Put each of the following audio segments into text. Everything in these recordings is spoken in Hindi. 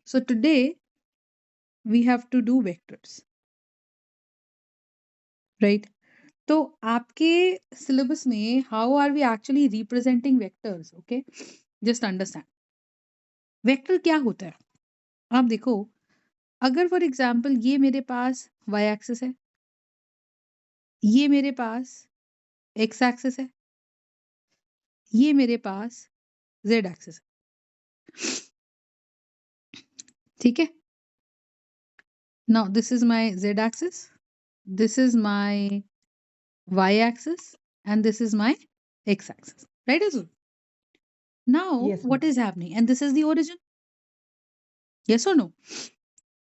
So today we have to do vectors, right? तो आपके syllabus में how are we actually representing vectors? Okay, just understand. Vector क्या होता है? आप देखो, अगर फॉर एग्जाम्पल ये मेरे पास y एक्सिस है, ये मेरे पास x एक्सिस है, ये मेरे पास z एक्सिस है, ठीक है? Now this is my z axis, this is my y axis, and this is my x axis, right Azul? Now Yes, what ma'am. is happening? And this is the origin, yes or no?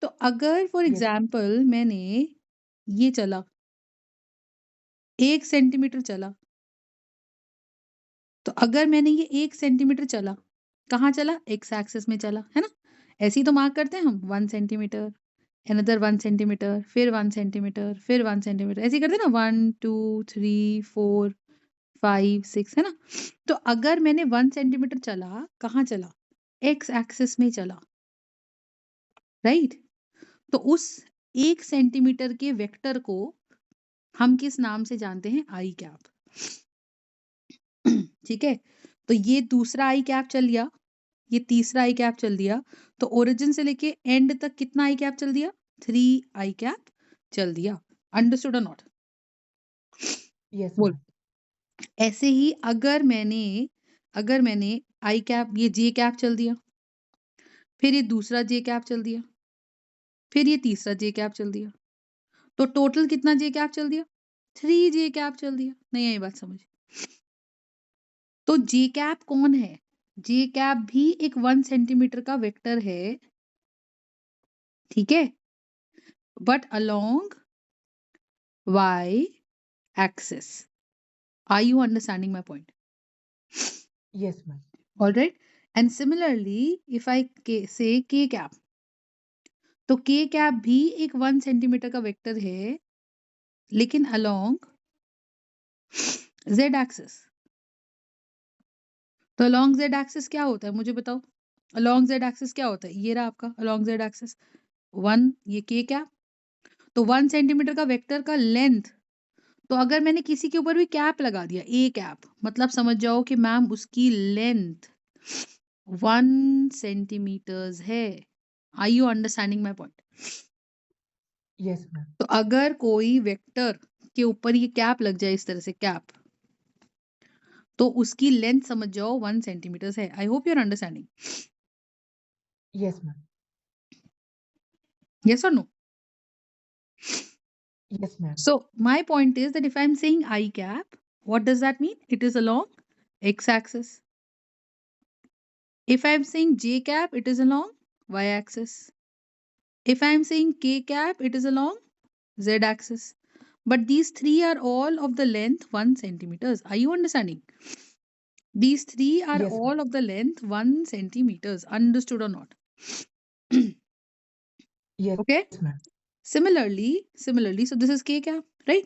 तो अगर फॉर Yes. एग्जाम्पल मैंने ये चला 1 सेंटीमीटर चला, तो अगर मैंने ये 1 सेंटीमीटर चला, कहाँ चला? एक्स एक्सिस में चला, है ना? ऐसे ही तो मार्क करते हैं हम, 1 सेंटीमीटर, अनदर 1 सेंटीमीटर, फिर 1 सेंटीमीटर, फिर 1 सेंटीमीटर, ऐसे ही करते हैं ना, 1 2 3 4 5 6, है ना? तो अगर मैंने 1 सेंटीमीटर चला, कहाँ चला? एक्स एक्सिस में चला, राइट? तो उस 1 सेंटीमीटर के वेक्टर को हम किस नाम से जानते हैं? आई कैप। ठीक है, तो ये दूसरा आई कैप चल दिया, ये तीसरा आई कैप चल दिया, तो ओरिजिन से लेके एंड तक कितना आई कैप चल दिया? 3 आई कैप चल दिया। अंडरस्टूड और नॉट? Yes, बोल। ma'am. ऐसे ही अगर मैंने आई कैप, ये जे कैप चल दिया, फिर ये दूसरा जे कैप चल दिया, फिर ये तीसरा जे कैप चल दिया, तो टोटल कितना जे कैप चल दिया? 3 जे कैप चल दिया। नहीं आई बात समझ? तो जे कैप कौन है? जे कैप भी एक 1 सेंटीमीटर का वेक्टर है, ठीक है, but along y axis. Are you understanding my point? Yes, ma'am. All right. And similarly, if I say k cap, तो k cap भी एक 1 सेंटीमीटर का वेक्टर है, लेकिन अलोंग z एक्सिस। तो अलोंग z एक्सिस क्या होता है, मुझे बताओ? अलोंग z एक्सिस क्या होता है? ये रहा आपका अलोंग z एक्सिस 1, ये k कैप। तो 1 सेंटीमीटर का वेक्टर का लेंथ, तो अगर मैंने किसी के ऊपर भी कैप लगा दिया, ए कैप, मतलब समझ जाओ कि मैम उसकी लेंथ 1 सेंटीमीटर्स है। Are you understanding my point? Yes, ma'am. तो अगर कोई वेक्टर के ऊपर ये कैप लग जाए, इस तरह से कैप, तो उसकी लेंथ समझ जाओ 1 सेंटीमीटर्स है। I hope you are understanding. Yes, ma'am. Yes और no? Yes, ma'am. So my point is that if I'm saying I cap, what does that mean? It is along x axis. If I'm saying j cap, it is along y axis. If I'm saying k cap, it is along z axis. But these three are all of the length 1 centimeters. Are you understanding? These three are Yes, ma'am. all of the length 1 centimeters. Understood or not? Yes, Okay. ma'am. Similarly, so this is k cap, right?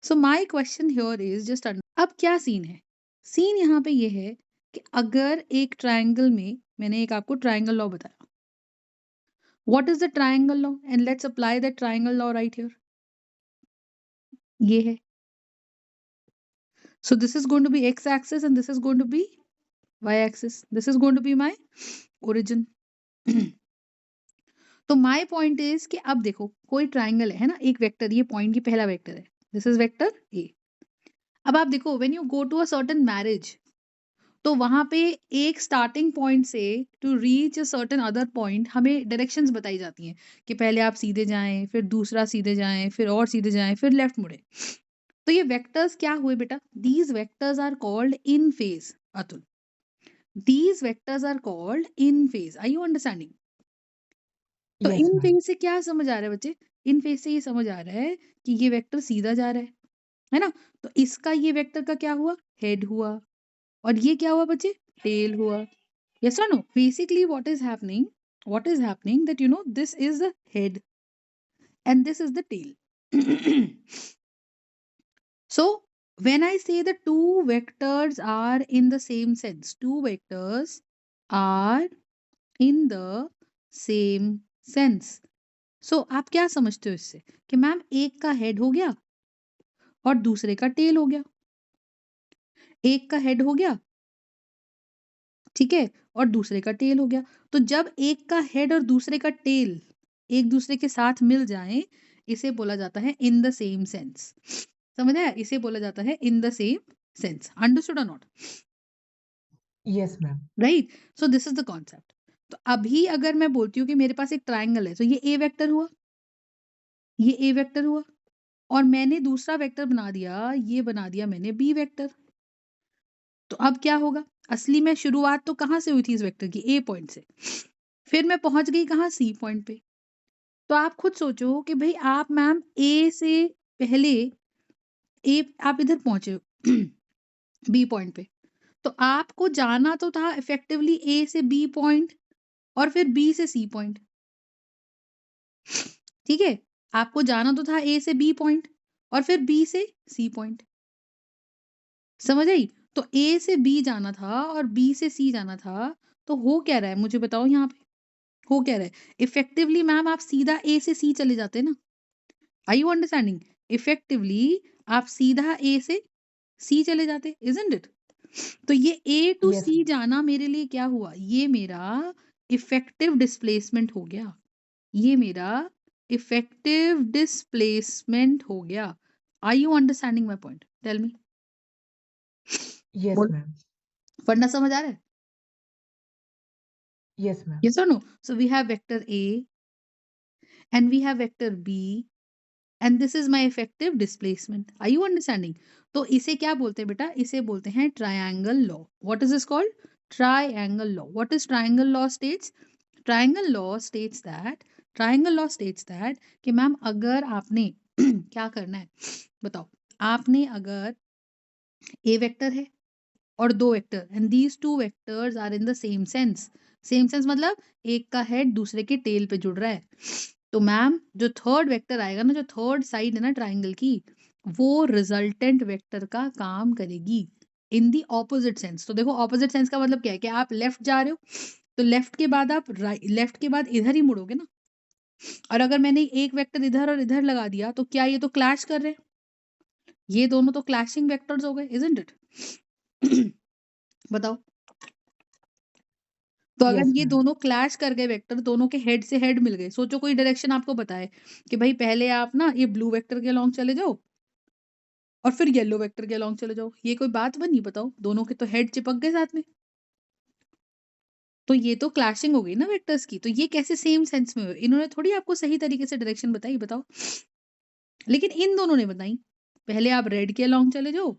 So my question here is just अब क्या सीन है? सीन यहाँ पे ये है कि अगर एक ट्रायंगल में, मैंने एक आपको ट्रायंगल लॉ बताया, what is the triangle law, and let's apply the triangle law right here. ये है, so this is going to be x axis and this is going to be y axis, this is going to be my origin. तो माय पॉइंट इज कि अब देखो कोई ट्रायंगल है ना, एक वेक्टर, ये पॉइंट की पहला वेक्टर है, दिस इज वेक्टर ए। अब आप देखो when you go to a certain marriage, तो वहां पे एक स्टार्टिंग पॉइंट से to reach a certain other point हमें डायरेक्शंस बताई जाती हैं कि पहले आप सीधे जाएं, फिर दूसरा सीधे जाएं, फिर और सीधे जाएं, फिर लेफ्ट मुड़े। तो ये वेक्टर्स क्या हुए बेटा? These vectors are called in phase. Atul, these vectors are called in phase. Are you understanding? तो Yes, इन ma'am. फेज से क्या समझ आ रहा है बच्चे? इन फेज से ये समझ आ रहा है कि ये वेक्टर सीधा जा रहा है ना? तो इसका ये वेक्टर का क्या हुआ? हेड हुआ। और ये क्या हुआ बच्चे? टेल हुआ। Yes or no? Basically, what is happening that this is the head and this is the tail. So when I say the two vectors are in the same sense, two vectors are in the same sense. So आप क्या समझते हो इससे कि मैम एक का हेड हो गया और दूसरे का टेल हो गया। एक का हेड हो गया, ठीक है, और दूसरे का टेल हो गया। तो जब एक का हेड और दूसरे का टेल एक दूसरे के साथ मिल जाएं, इसे बोला जाता है इन द सेम सेंस। समझ आया? इसे बोला जाता है in the same sense. Understood और not? Yes, ma'am. Right. So this is the concept. तो अभी अगर मैं बोलती हूँ कि मेरे पास एक ट्राइंगल है, तो ये ए वेक्टर हुआ, ये ए वेक्टर हुआ, और मैंने दूसरा वेक्टर बना दिया, ये बना दिया मैंने बी वेक्टर। तो अब क्या होगा? असली में शुरुआत तो कहाँ से हुई थी इस वेक्टर की? ए पॉइंट से। फिर मैं पहुंच गई कहाँ? सी पॉइंट पे। तो आप खुद सोचो कि भाई आप मैम ए से पहले ए आप इधर पहुंचे हो बी पॉइंट पे, तो आपको जाना तो था इफेक्टिवली ए से बी पॉइंट और फिर बी से सी पॉइंट। ठीक है, आपको जाना तो था ए से बी पॉइंट और फिर बी से सी पॉइंट। समझ आई? तो ए से बी जाना था और बी से सी जाना था। तो हो क्या रहा है मुझे बताओ यहाँ पे? हो क्या रहा है? इफेक्टिवली मैम आप सीधा ए से सी चले जाते ना। Are you understanding? इफेक्टिवली आप सीधा ए से सी चले जाते, इजंट इट? तो ये ए टू Yes, सी ma'am. जाना मेरे लिए क्या हुआ? ये मेरा इफेक्टिव डिस्प्लेसमेंट हो गया। ये मेरा इफेक्टिव डिस्प्लेसमेंट हो गया। Are you understanding my point? Tell me. Yes, बोल, ma'am. वरना समझ आ रहा है? Yes, ma'am. Yes or no? So we have vector A and we have vector B and this is my effective displacement. Are you understanding? तो इसे क्या बोलते हैं बेटा? इसे बोलते हैं triangle law. What is this called? Triangle law. What is triangle law states? Triangle law states that कि मैम अगर आपने क्या करना है बताओ। आपने अगर ए वेक्टर है और दो vector and these two vectors are in the same sense. Same sense मतलब एक का हेड दूसरे के टेल पे जुड़ रहा है। तो मैम जो थर्ड वेक्टर आएगा ना, जो थर्ड साइड है ना ट्राइंगल की, वो रिजल्टेंट वेक्टर का काम करेगी इन दी ऑपोजिट सेंस। तो देखो ऑपोजिट सेंस का मतलब क्या है कि आप लेफ्ट जा रहे हो, तो लेफ्ट के बाद आप राइट, लेफ्ट के बाद इधर ही मुड़ोगे ना। और अगर मैंने एक वेक्टर इधर और इधर लगा दिया तो क्या ये तो क्लैश कर रहे हैं? ये दोनों तो क्लैशिंग वेक्टर्स हो गए, इजंट इट? बताओ। तो अगर Yes, ये ma'am. दोनों क्लैश कर गए वेक्टर, दोनों के हेड से हेड मिल गए, सोचो कोई डायरेक्शन आपको बताए कि भाई पहले आप ना ये ब्लू वेक्टर के अलोंग चले जाओ और फिर येलो वेक्टर के अलोंग चले जाओ, ये कोई बात बनी? बताओ, दोनों के तो हेड चिपक गए साथ में। तो ये तो क्लैशिंग हो गई ना वेक्टर्स की। तो ये कैसे सेम सेंस में हुए? इन्होंने थोड़ी आपको सही तरीके से डायरेक्शन बताई, बताओ। लेकिन इन दोनों ने बताई। पहले आप रेड के अलोंग चले जाओ,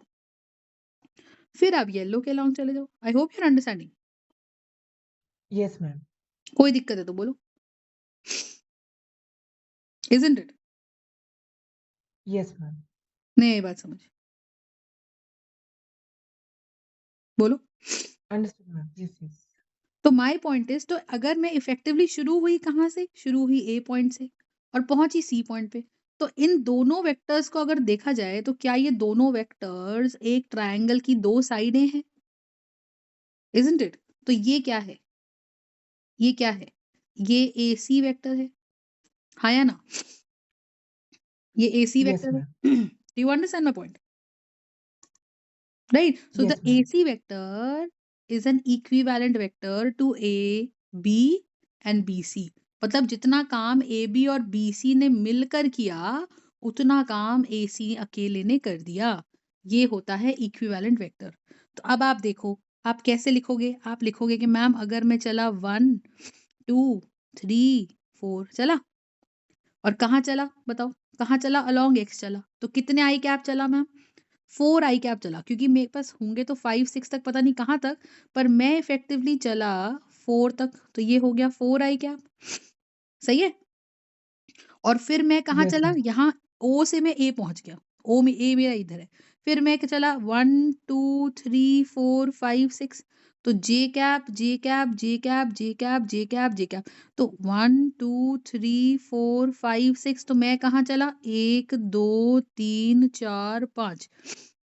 फिर आप येलो के अलोंग चले जाओ। I hope you are understanding. Yes, ma'am. कोई दिक्कत है तो बोलो, इजंट इट? Yes, ma'am. नहीं ये बात समझ, बोलो। Understood, ma'am. Yes, yes. तो माय पॉइंट इज, तो अगर मैं इफेक्टिवली शुरू हुई कहाँ से? शुरू हुई ए पॉइंट से और पहुंची सी पॉइंट पे। तो इन दोनों वेक्टर्स को अगर देखा जाए तो क्या ये दोनों वेक्टर्स एक ट्रायंगल की दो साइडें हैं? Isn't it? तो ये क्या है? ये क्या है? ये ए सी वेक्टर है, हाँ या ना? ये ए सी Yes, वेक्टर है। ma'am. Do you understand my point? Right? So the Yes, ma'am. AC vector is an equivalent vector to A, B and BC. मतलब जितना काम ए बी और बी सी ने मिलकर किया, उतना काम ए सी अकेले ने कर दिया। ये होता है इक्विवेलेंट वेक्टर। तो अब आप देखो, आप कैसे लिखोगे? आप लिखोगे कि मैम अगर मैं चला 1 2 3 4 चला, और कहाँ चला बताओ? कहाँ चला? अलोंग एक्स चला। तो कितने आई कैप चला मैम? 4 आई कैप चला, क्योंकि मेरे पास होंगे तो 5 6 तक, पता नहीं कहाँ तक, पर मैं इफेक्टिवली चला 4 तक। तो ये हो गया 4 आई कैप। सही है? और फिर मैं कहाँ Yes, चला? ma'am. यहाँ ओ से मैं ए पहुंच गया। ओ में ए मेरा इधर है। फिर मैं चला 1 2 3 4 5 6। तो जे कैप जे कैप जे कैप जे कैप जे कैप जे कैप। तो 1 2 3 4 5 6। तो मैं कहाँ चला? 1 2 3 4 5।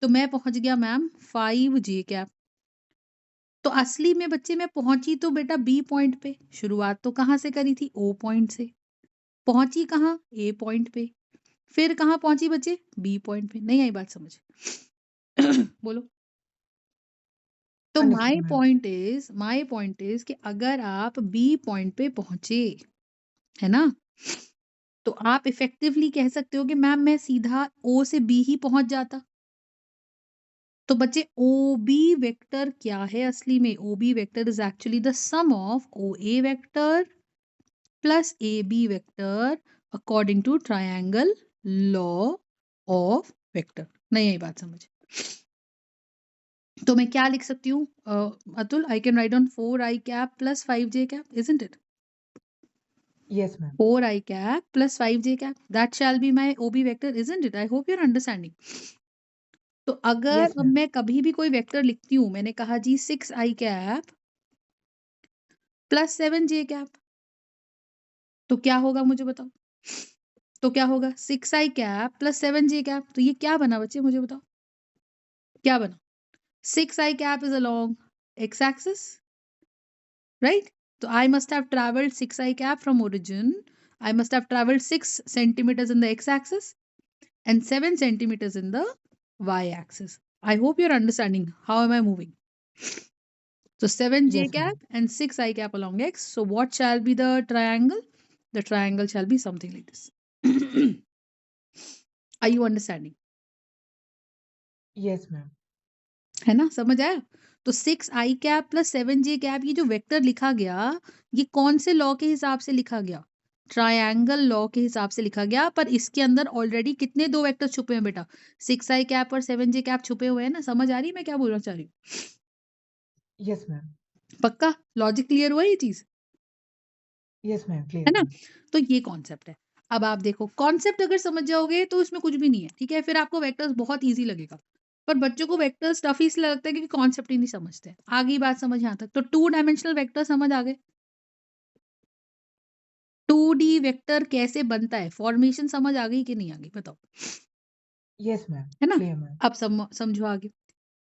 तो मैं पहुंच गया मैम 5 जे कैप। तो असली में बच्चे मैं पहुंची तो बेटा बी पॉइंट पे, शुरुआत तो कहाँ से करी थी, ओ पॉइंट से, पहुंची कहाँ, ए पॉइंट पे, फिर कहाँ पहुंची बच्चे, बी पॉइंट पे। नहीं आई बात समझ? बोलो। तो understood ma'am. My point is कि अगर आप बी पॉइंट पे पहुंचे, है ना, तो आप इफेक्टिवली कह सकते हो कि मैम मैं सीधा ओ से बी ही पहुंच जाता। तो बच्चे ओ बी वेक्टर क्या है असली में, O B vector is actually the sum of O A vector plus A B vector according to triangle law of vector. नहीं आई बात समझ? तो मैं क्या लिख सकती हूँ Atul? I can write on 4i cap plus 5j cap, isn't it? Yes, ma'am. 4i cap plus 5j cap, that shall be my OB vector, isn't it? I hope you're understanding. तो अगर Yes, अब ma'am. मैं कभी भी कोई वेक्टर लिखती हूँ, मैंने कहा जी 6i cap plus 7j cap, तो क्या होगा मुझे बताओ? तो क्या होगा 6i cap plus 7j cap, तो ये क्या बना बच्चे मुझे बताओ, क्या बना? 6i cap is along x axis, right? So I must have traveled 6i cap from origin. I must have traveled 6 centimeters in the x axis and 7 centimeters in the y axis. I hope you're understanding how am I moving. So 7j Yes, cap ma'am. and 6i cap along x. So what shall be the triangle? The triangle shall be something like this. Are you understanding? Yes, ma'am. है ना, समझ आया? तो 6i cap plus 7j cap, ये जो वेक्टर लिखा गया, ये कौन से लॉ के हिसाब से लिखा गया? ट्रायंगल लॉ के हिसाब से लिखा गया। पर इसके अंदर ऑलरेडी कितने दो वेक्टर छुपे हैं बेटा? 6i कैप और 7j कैप छुपे हुए हैं ना। समझ आ रही है मैं क्या बोलना चाह रही हूँ? Yes, ma'am. पक्का लॉजिक क्लियर हुआ ये चीज? Yes, ma'am. Clear, है ना? ma'am. तो ये कॉन्सेप्ट है। अब आप देखो, कॉन्सेप्ट अगर समझ जाओगे तो इसमें कुछ भी नहीं है, ठीक है? फिर आपको वेक्टर्स बहुत ईजी लगेगा। पर बच्चों को वेक्टर्स टफ इसलिए लगता है क्योंकि कॉन्सेप्ट ही नहीं समझते। आ गई बात समझ यहाँ तक? तो 2 डायमेंशनल वेक्टर समझ आ गए? 2D वेक्टर कैसे बनता है, फॉर्मेशन समझ आ गई कि नहीं आ गई बताओ? Yes, ma'am. है ना? Clear, ma'am. अब समझो आगे।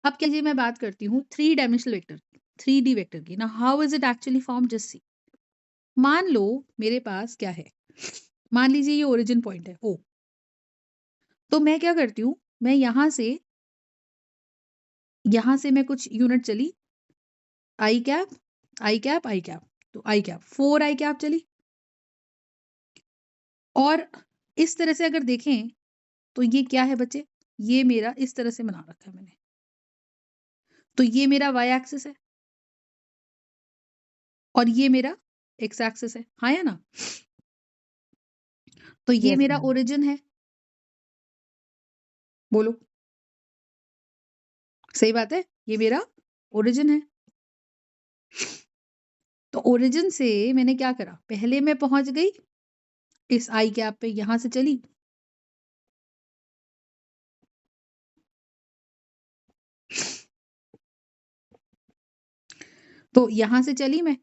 अब क्या जी, मैं बात करती हूँ 3 डायमेंशनल वेक्टर, 3D वेक्टर की ना। How is it actually form, just see. मान लो मेरे पास क्या है, मान लीजिए ये ओरिजिन पॉइंट है ओ। तो मैं क्या करती हूँ, मैं यहाँ से मैं कुछ यूनिट चली, आई कैप आई कैप आई कैप, तो आई कैप 4i कैप चली। और इस तरह से अगर देखें तो ये क्या है बच्चे, ये मेरा इस तरह से बना रखा है मैंने। तो ये मेरा y एक्सिस है और ये मेरा x एक्सिस है, हाँ या ना? तो ये Yes, मेरा ma'am. ओरिजिन है, बोलो सही बात है, ये मेरा ओरिजिन है। तो ओरिजिन से मैंने क्या करा, पहले मैं पहुंच गई इस आई कैप पे, यहां से चली, तो यहां से चली मैं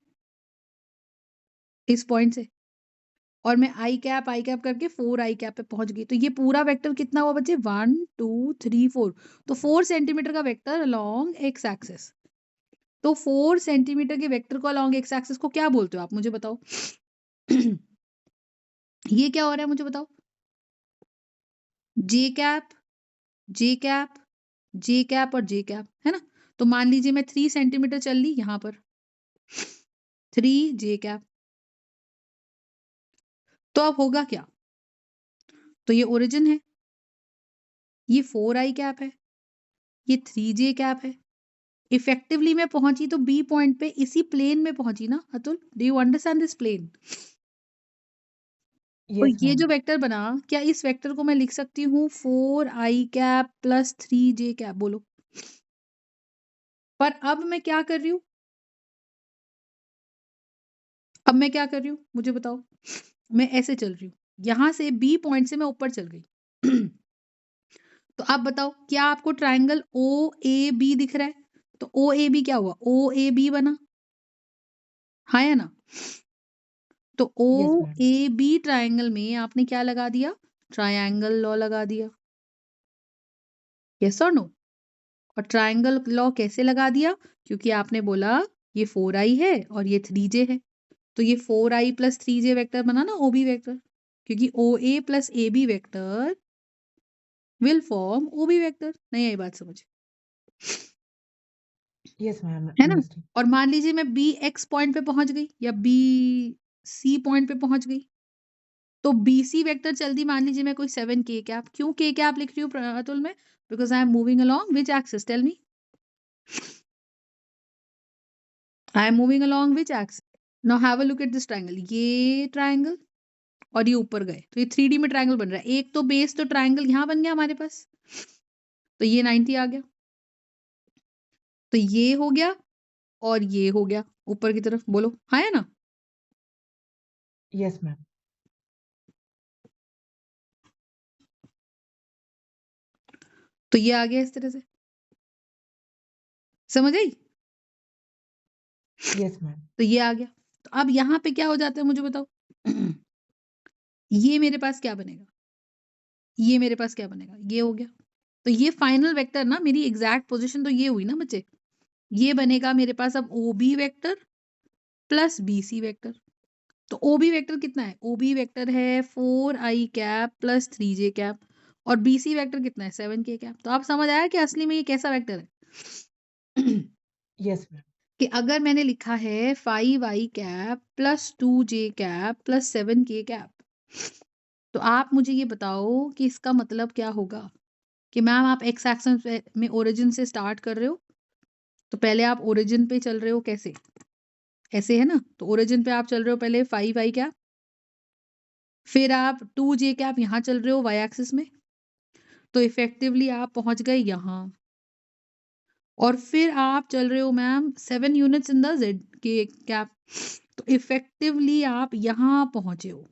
इस पॉइंट से, और मैं आई कैप करके 4i कैप पे पहुंच गई। तो ये पूरा वेक्टर कितना हुआ बच्चे, 1 2 3 4। तो 4 सेंटीमीटर का वेक्टर अलोंग एक्स एक्सिस। तो 4 सेंटीमीटर के वेक्टर को अलोंग एक्स एक्सिस को क्या बोलते हो आप मुझे बताओ? ये क्या हो रहा है मुझे बताओ? जे कैप जे कैप जे कैप और जे कैप, है ना? तो मान लीजिए मैं 3 सेंटीमीटर चल ली यहां पर, 3j कैप। तो अब होगा क्या, तो ये ओरिजिन है, ये 4i कैप है, ये 3j कैप है। इफेक्टिवली मैं पहुंची तो बी पॉइंट पे, इसी प्लेन में पहुंची ना Atul? Do you understand this plane? तो Yes, ये जो ma'am. वेक्टर बना, क्या इस वेक्टर को मैं लिख सकती हूँ 4i cap plus 3j cap, बोलो? पर अब मैं क्या कर रही हूँ, अब मैं क्या कर रही हूँ मुझे बताओ? मैं ऐसे चल रही हूँ, यहां से बी पॉइंट से मैं ऊपर चल गई। तो आप बताओ, क्या आपको ट्रायंगल ओ ए बी दिख रहा है? तो ओ ए बी क्या हुआ, ओ ए बी बना, हाँ या ना? तो ओ Yes, ma'am. A B triangle में आपने क्या लगा दिया, ट्रायंगल लॉ लगा दिया। यस और नो? और ट्रायंगल लॉ कैसे लगा दिया? क्योंकि आपने बोला ये 4i है और ये 3j है, तो ये 4i प्लस 3j वेक्टर बना ना OB वेक्टर, क्योंकि OA plus AB vector will form OB vector. नहीं आई बात समझ? Yes, ma'am. है ना? Understood. और मान लीजिए मैं BX पॉइंट पे पहुंच गई या BC पॉइंट पे पहुंच गई, तो BC वेक्टर चल दी, मान लीजिए मैं कोई 7k कैप। क्यों k कैप लिख रही हूँ अतुल में? Because I am moving along which axis? Tell me, I am moving along which axis? Now have a look at this triangle, ये ट्रायंगल और ये ऊपर गए, तो ये 3D में ट्रायंगल बन रहा है। एक तो बेस तो ट्रायंगल यहाँ बन गया हमारे पास, तो ये 90 आ गया, तो ये हो गया और ये हो गया ऊपर की तरफ। बोलो हाँ है ना? Yes, ma'am. तो ये आ गया इस तरह से, समझ आई? Yes, ma'am. तो ये आ गया। तो अब यहाँ पे क्या हो जाता है मुझे बताओ? ये मेरे पास क्या बनेगा? ये मेरे पास क्या बनेगा? ये हो गया। तो ये फाइनल वेक्टर ना, मेरी एग्जैक्ट पोजीशन तो ये हुई ना बच्चे। ये बनेगा मेरे पास अब OB vector plus BC vector. तो OB वेक्टर कितना है? OB वेक्टर है 4i cap plus 3j cap, और BC वेक्टर कितना है? 7k cap. तो आप समझ आया कि असली में ये कैसा वेक्टर है? Yes, ma'am. कि अगर मैंने लिखा है 5i cap plus 2j cap plus 7k cap, तो आप मुझे ये बताओ कि इसका मतलब क्या होगा? कि मैम आप एक्स एक्सिस में ओरिजिन से स्टार्ट कर रहे हो, तो पहले आप ओरिजिन पे चल रहे हो कैसे? ऐसे है ना? तो ओरिजिन पे आप चल रहे हो पहले 5i कैप, फिर आप 2j कैप यहाँ चल रहे हो वाई एक्सिस में, तो इफेक्टिवली आप पहुंच गए यहाँ, और फिर आप चल रहे हो ma'am 7 units in the Z के कैप, तो इफेक्टिवली आप यहाँ पहुंचे हो।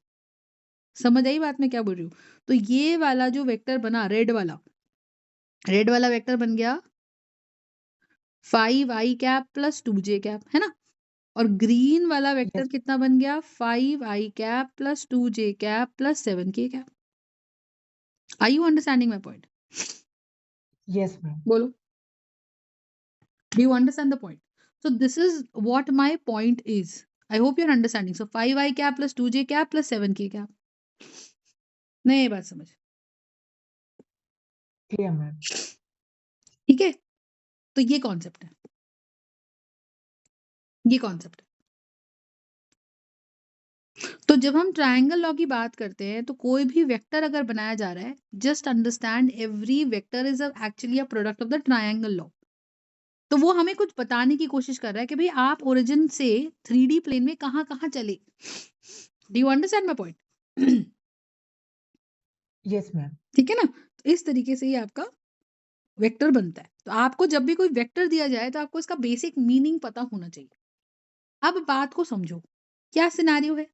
समझ आई बात मैं क्या बोल रही हूँ? तो ये वाला जो वेक्टर बना रेड वाला वेक्टर बन गया 5i cap plus 2j cap, है ना? और ग्रीन वाला वेक्टर Yes. कितना बन गया? 5i cap plus 2j cap plus 7k cap. Are you understanding my point? Yes, ma'am. बोलो, do you understand the point? So this is what my point is. I hope you're understanding. So 5i cap plus 2j cap plus 7k cap. नहीं ये बात समझ? Clear, ma'am. ठीक है? तो ये कॉन्सेप्ट है, ये कॉन्सेप्ट है। तो जब हम ट्रायंगल लॉ की बात करते हैं, तो कोई भी वेक्टर अगर बनाया जा रहा है, just understand every vector is actually a product of the triangle law. तो वो हमें कुछ बताने की कोशिश कर रहा है कि भाई आप ओरिजिन से 3D प्लेन में कहाँ कहाँ चले। Do you understand my point? Yes, ma'am. ठीक है ना? तो इस तरीके से ये आपका वेक्टर बनता है। तो आपको जब भी कोई वेक्टर दिया जाए, तो आपको इसका बेसिक मीनिंग पता होना चाहिए। अब बात को समझो, क्या सिनेरियो है?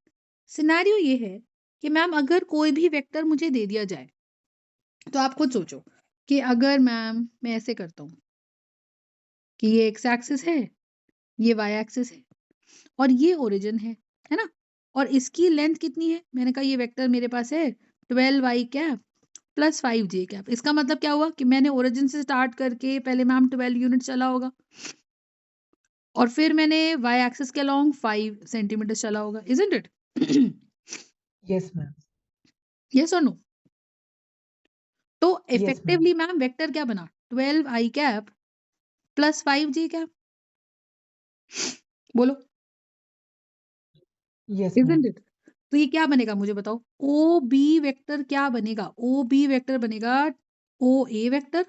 सिनेरियो ये है कि मैम अगर कोई भी वेक्टर मुझे दे दिया जाए, तो आप खुद सोचो कि अगर मैम मैं ऐसे करता हूँ कि ये एक्स एक्सिस है, ये वाई एक्सिस है, और ये ओरिजिन है ना? और इसकी लेंथ कितनी है? मैंने कहा ये वेक्टर मेरे पास है 12i cap plus 5j cap. इसका मतलब क्या हुआ कि मैंने ओरिजिन से स्टार्ट करके पहले मैम 12 यूनिट चला होगा, और फिर मैंने वाई एक्सिस के अलोंग 5 सेंटीमीटर चला होगा, isn't it? Yes, ma'am. Yes और नो? तो Yes, ma'am. Effectively ma'am vector क्या बना? 12i cap plus 5j cap. बोलो, Yes, इजंट ma'am. इट? तो ये क्या बनेगा मुझे बताओ? ओ बी वेक्टर क्या बनेगा? ओ बी वेक्टर बनेगा O A vector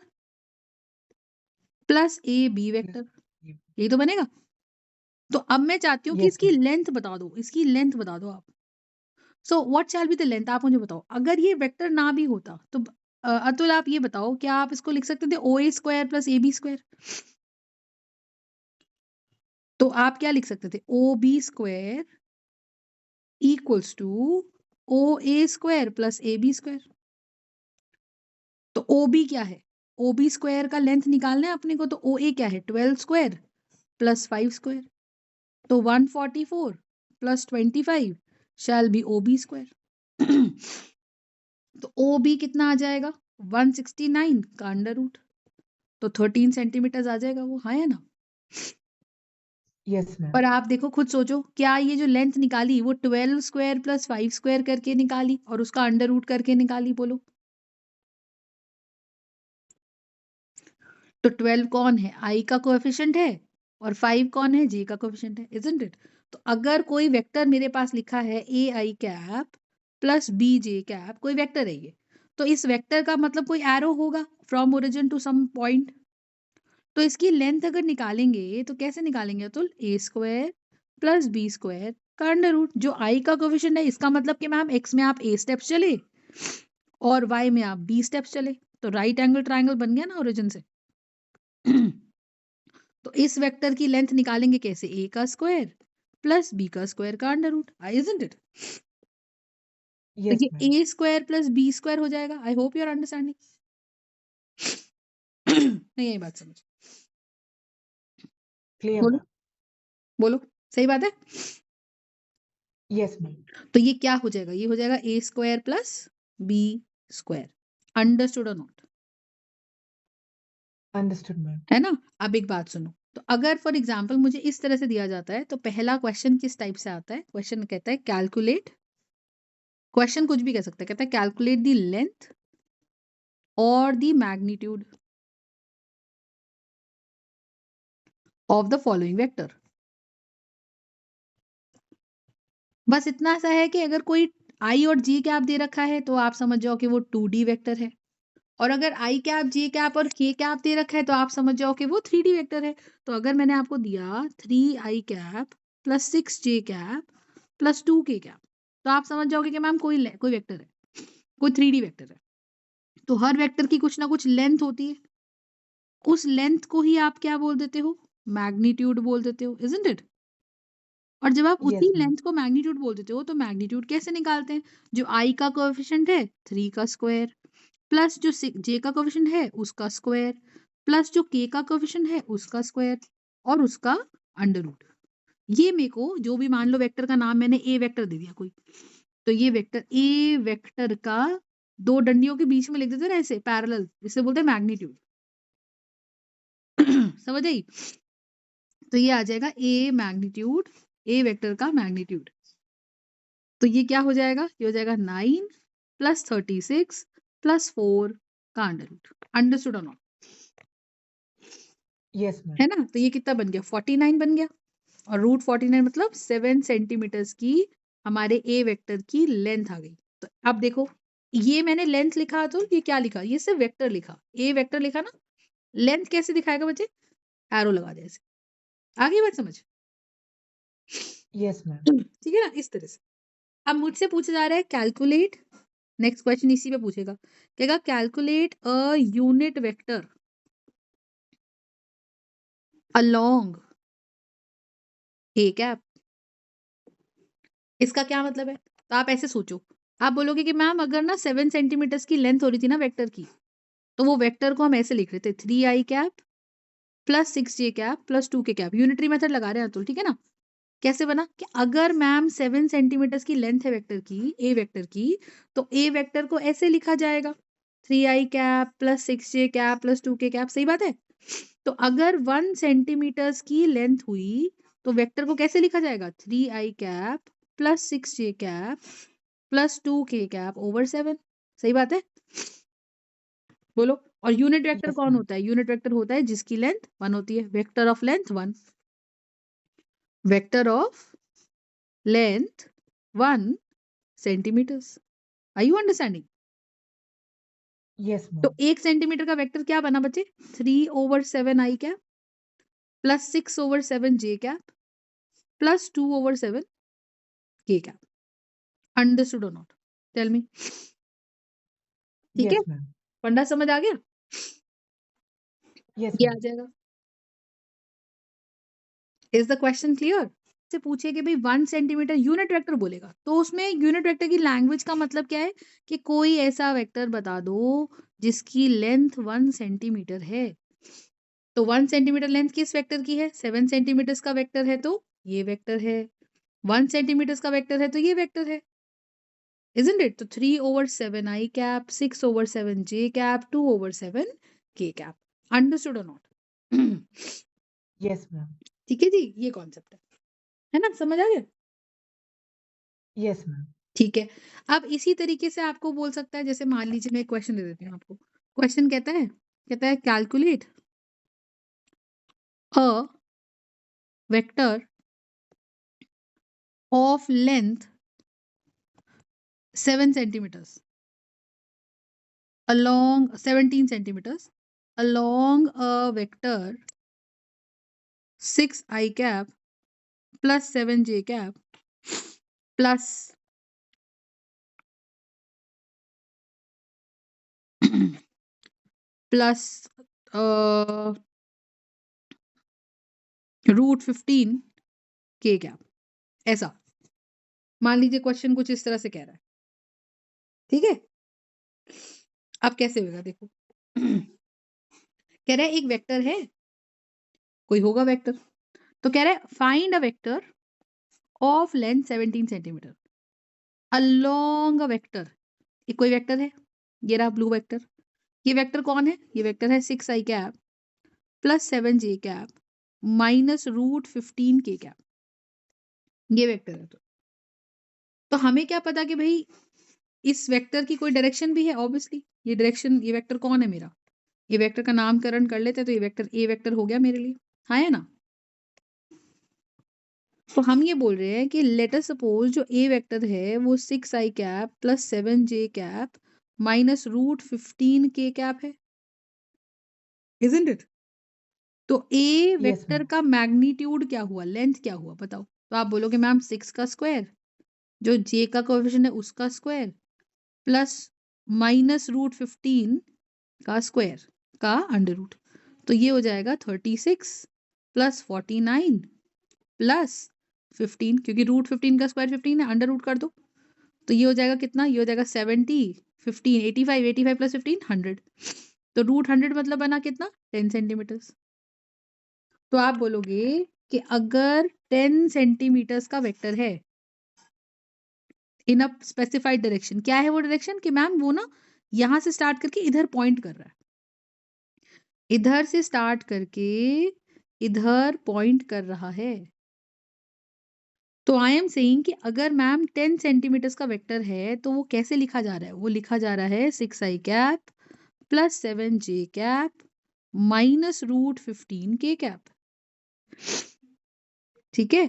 plus A B Plus vector, A. यही तो बनेगा। तो अब मैं चाहती हूँ कि Yes, इसकी ma'am. लेंथ बता दो, इसकी लेंथ बता दो आप। So what shall be the length? आप मुझे बताओ। अगर ये वेक्टर ना भी होता, तो अतुल आप ये बताओ, क्या आप इसको लिख सकते थे O A square plus A B square? तो आप क्या लिख सकते थे? O B square equals to O A square plus A B square. तो ओ बी क्या है? ओ बी स्क्वायर का लेंथ निकालना है अपने को, तो ओ ए क्या है? 12 स्क्वायर प्लस 5 स्क्वायर, तो 144 plus 25 shall be O B square. तो ओ बी कितना आ जाएगा? 169 का अंडर रूट। तो 13 सेंटीमीटर्स आ जाएगा वो, हाँ या ना? Yes, ma'am. पर आप देखो, खुद सोचो, क्या ये जो लेंथ निकाली वो 12 स्क्वायर प्लस 5 स्क्वायर करके निकाली और उसका अंडर रूट करके निकाली? बोलो। तो 12 कौन है? आई का कोएफिशिएंट है, और 5 कौन है? जे का कोएफिशिएंट है, इजंट इट? तो अगर कोई वेक्टर मेरे पास लिखा है A I cap plus B J cap, कोई वेक्टर है ये, तो इस वेक्टर का मतलब कोई एरो होगा from origin to some point. तो इसकी लेंथ अगर निकालेंगे तो कैसे निकालेंगे Atul? A square plus B square का अंडर रूट। जो आई का कोएफिशिएंट है, इसका मतलब कि मैम एक्स में आप ए स्टेप्स चले और वाई में आप बी स्टेप्स चले, तो राइट एंगल ट्रायंगल बन गया ना ओरिजिन से। तो इस वेक्टर की लेंथ निकालेंगे कैसे? ए का स्क्वायर प्लस बी का स्क्वायर का अंडर रूट, इजंट इट? तो Yes, ये ma'am. A square plus B square हो जाएगा। I hope you are understanding. नहीं, यही बात समझ। Clear, बोलो ma'am. बोलो, सही बात है? Yes, ma'am. तो ये क्या हो जाएगा? ये हो जाएगा A square plus B square. Understood और नॉट? Understood, ma'am. है ना? अब एक बात सुनो, तो अगर फॉर एग्जाम्पल मुझे इस तरह से दिया जाता है, तो पहला क्वेश्चन किस टाइप से आता है? क्वेश्चन कहता है कैलकुलेट, क्वेश्चन कुछ भी कह सकता है, कहता है कैलकुलेट द लेंथ और the magnitude of the following vector. बस इतना सा है कि अगर कोई आई और जी कैप दे रखा है तो आप समझ जाओ कि वो 2D वेक्टर है, और अगर आई कैप, जे कैप और के कैप दे रखा है तो आप समझ जाओ कि वो 3D वेक्टर है। तो अगर मैंने आपको दिया 3 आई कैप प्लस 6 जे कैप प्लस 2 के कैप, तो आप समझ जाओगे कि मैम कोई वेक्टर है, कोई 3D वेक्टर है। तो हर वेक्टर की कुछ ना कुछ लेंथ होती है, उस लेंथ को ही आप क्या बोल देते हो? मैग्नीट्यूड बोल देते हो, इजंट इट? और जब आप उसी Yes, ma'am. लेंथ को मैग्नीट्यूड बोल देते हो, तो मैग्नीट्यूड कैसे निकालते हैं? जो आई का कोएफिशिएंट है 3 का स्क्वायर प्लस जो जे का कोएफिशिएंट है उसका स्क्वायर प्लस जो के का कोएफिशिएंट है उसका स्क्वायर और उसका अंडर रूट। ये मेरे को जो भी, मान लो वेक्टर का नाम मैंने ए वेक्टर दे दिया कोई, तो ये वेक्टर ए वेक्टर का दो डंडियों के बीच में लिख देते हैं ना ऐसे पैरेलल, जिसे बोलते हैं मैग्नीट्यूड। समझ आई? तो ये आ जाएगा ए मैग्नीट्यूड, ए वेक्टर का मैग्नीट्यूड। तो ये क्या हो जाएगा? ये हो जाएगा 9 प्लस 36 प्लस 4 का अंडर रूट। अंडरस्टूड और नॉट? Yes, ma'am. है ना? तो ये कितना बन गया? 49 बन गया। और रूट 49 मतलब 7 सेंटीमीटर्स की हमारे ए वेक्टर की लेंथ आ गई। तो अब देखो, ये मैंने लेंथ लिखा तो ये क्या लिखा? ये सिर्फ वेक्टर लिखा, ए वेक्टर लिखा ना। लेंथ कैसे दिखाएगा बच्चे? एरो लगा दे ऐसे। आ गई बात समझ? Yes, ma'am. ठीक है ना? इस तरह से। अब मुझसे पूछा जा रहा है कैलकुलेट, नेक्स्ट क्वेश्चन इसी पे पूछेगा, कहेगा calculate a unit vector along A cap. इसका क्या मतलब है? तो आप ऐसे सोचो, आप बोलोगे कि मैम अगर ना 7 सेंटीमीटर्स की लेंथ हो रही थी ना वेक्टर की, तो वो वेक्टर को हम ऐसे लिख रहे थे 3 आई कैप प्लस 6 जे कैप प्लस 2 के कैप। यूनिटरी मेथड लगा रहे हैं अतुल, ठीक है ना? कैसे बना कि अगर मैम 7 सेंटीमीटर्स की लेंथ है वेक्टर की, ए वेक्टर की, तो ए वेक्टर को ऐसे लिखा जाएगा 3 आई कैप प्लस 6 जे कैप प्लस 2 के कैप। सही बात है? तो अगर 1 सेंटीमीटर्स की लेंथ हुई तो वेक्टर को कैसे लिखा जाएगा? 3 आई कैप प्लस 6 जे कैप प्लस 2 के कैप ओवर 7। सही बात है? बोलो। और यूनिट वेक्टर Yes, कौन ma'am. होता है? यूनिट वेक्टर होता है जिसकी लेंथ 1 होती है। Vector of length 1, vector of length 1 centimetres. Are you understanding? Yes, तो ma'am. 1 सेंटीमीटर का वेक्टर क्या बना बच्चे? 3/7 I cap plus 6/7 J cap plus 2/7 K cap. Understood और नॉट? Tell me. ठीक है? Yes, ma'am. फंडा समझ आ गया? Yes, ये आ ma'am. जाएगा। Is the question clear? से पूछे कि भाई 1 सेंटीमीटर यूनिट वेक्टर बोलेगा, तो उसमें यूनिट वेक्टर की लैंग्वेज का मतलब क्या है? कि कोई ऐसा वेक्टर बता दो जिसकी लेंथ 1 सेंटीमीटर है। तो 1 सेंटीमीटर लेंथ किस वेक्टर की है? 7 सेंटीमीटर्स का वेक्टर है तो ये वेक्टर है, 1 सेंटीमीटर्स का वेक्टर है तो ये वेक्टर है, isn't it? तो 3/7 I cap, 6/7 J cap, 2/7 K cap. Understood और नॉट? Yes, ma'am. ठीक है जी, ये कॉन्सेप्ट है ना, समझ आ गया? Yes, ma'am. ठीक है। अब इसी तरीके से आपको बोल सकता है, जैसे मान लीजिए मैं एक क्वेश्चन दे देती हूँ आपको। क्वेश्चन कहता है calculate a vector of length 7 centimetres along 17 centimeters along a vector 6 I cap plus 7 j cap plus plus root 15 k cap, ऐसा मान लीजिए क्वेश्चन कुछ इस तरह से कह रहा है। ठीक है, अब कैसे होगा देखो। कह रहा है एक वेक्टर है, कोई होगा वेक्टर, तो कह रहा है find a vector of length 17 centimetre along a vector. ये कोई वेक्टर है, ये रहा ब्लू वेक्टर। ये वेक्टर कौन है? ये वेक्टर है 6 आई कैप प्लस 7 जे कैप माइनस रूट 15 के कैप, ये वेक्टर है। तो हमें क्या पता कि भाई इस वेक्टर की कोई डायरेक्शन भी है, ऑब्वियसली ये डायरेक्शन, ये वेक्टर कौन है मेरा, ये वेक्टर का नामकरण कर लेते हैं, तो ये वेक्टर ए वेक्टर हो गया मेरे लिए, हाँ है ना। तो हम ये बोल रहे हैं कि लेट अस सपोज जो ए वेक्टर है वो 6 आई कैप प्लस 7 जे कैप माइनस रूट 15 के कैप है, इजंट इट? तो ए Yes, वेक्टर ma'am. का मैग्नीट्यूड क्या हुआ, लेंथ क्या हुआ बताओ? तो आप बोलोगे मैम 6 का स्क्वायर, जो जे का कोएफिशिएंट है उसका स्क्वायर, प्लस माइनस रूट 15 का स्क्वायर का अंडर रूट। तो ये हो जाएगा 36 प्लस 49 प्लस 15, क्योंकि रूट 15 का स्क्वायर 15 है, अंडर रूट कर दो। तो ये हो जाएगा कितना, ये हो जाएगा 70 15 85 85 प्लस 15 100। तो रूट 100 मतलब बना कितना, 10 सेंटीमीटर्स। तो आप बोलोगे कि अगर 10 सेंटीमीटर्स का वेक्टर है इन अ स्पेसिफाइड डायरेक्शन, क्या है वो डायरेक्शन कि मैम वो ना यहां से स्टार्ट करके इधर पॉइंट कर रहा है, इधर से स्टार्ट करके इधर पॉइंट कर रहा है। तो आई एम सेइंग कि अगर मैम 10 सेंटीमीटर्स का वेक्टर है तो वो कैसे लिखा जा रहा है, वो लिखा जा रहा है 6 आई कैप प्लस 7 जे कैप माइनस रूट 15 के कैप। ठीक है,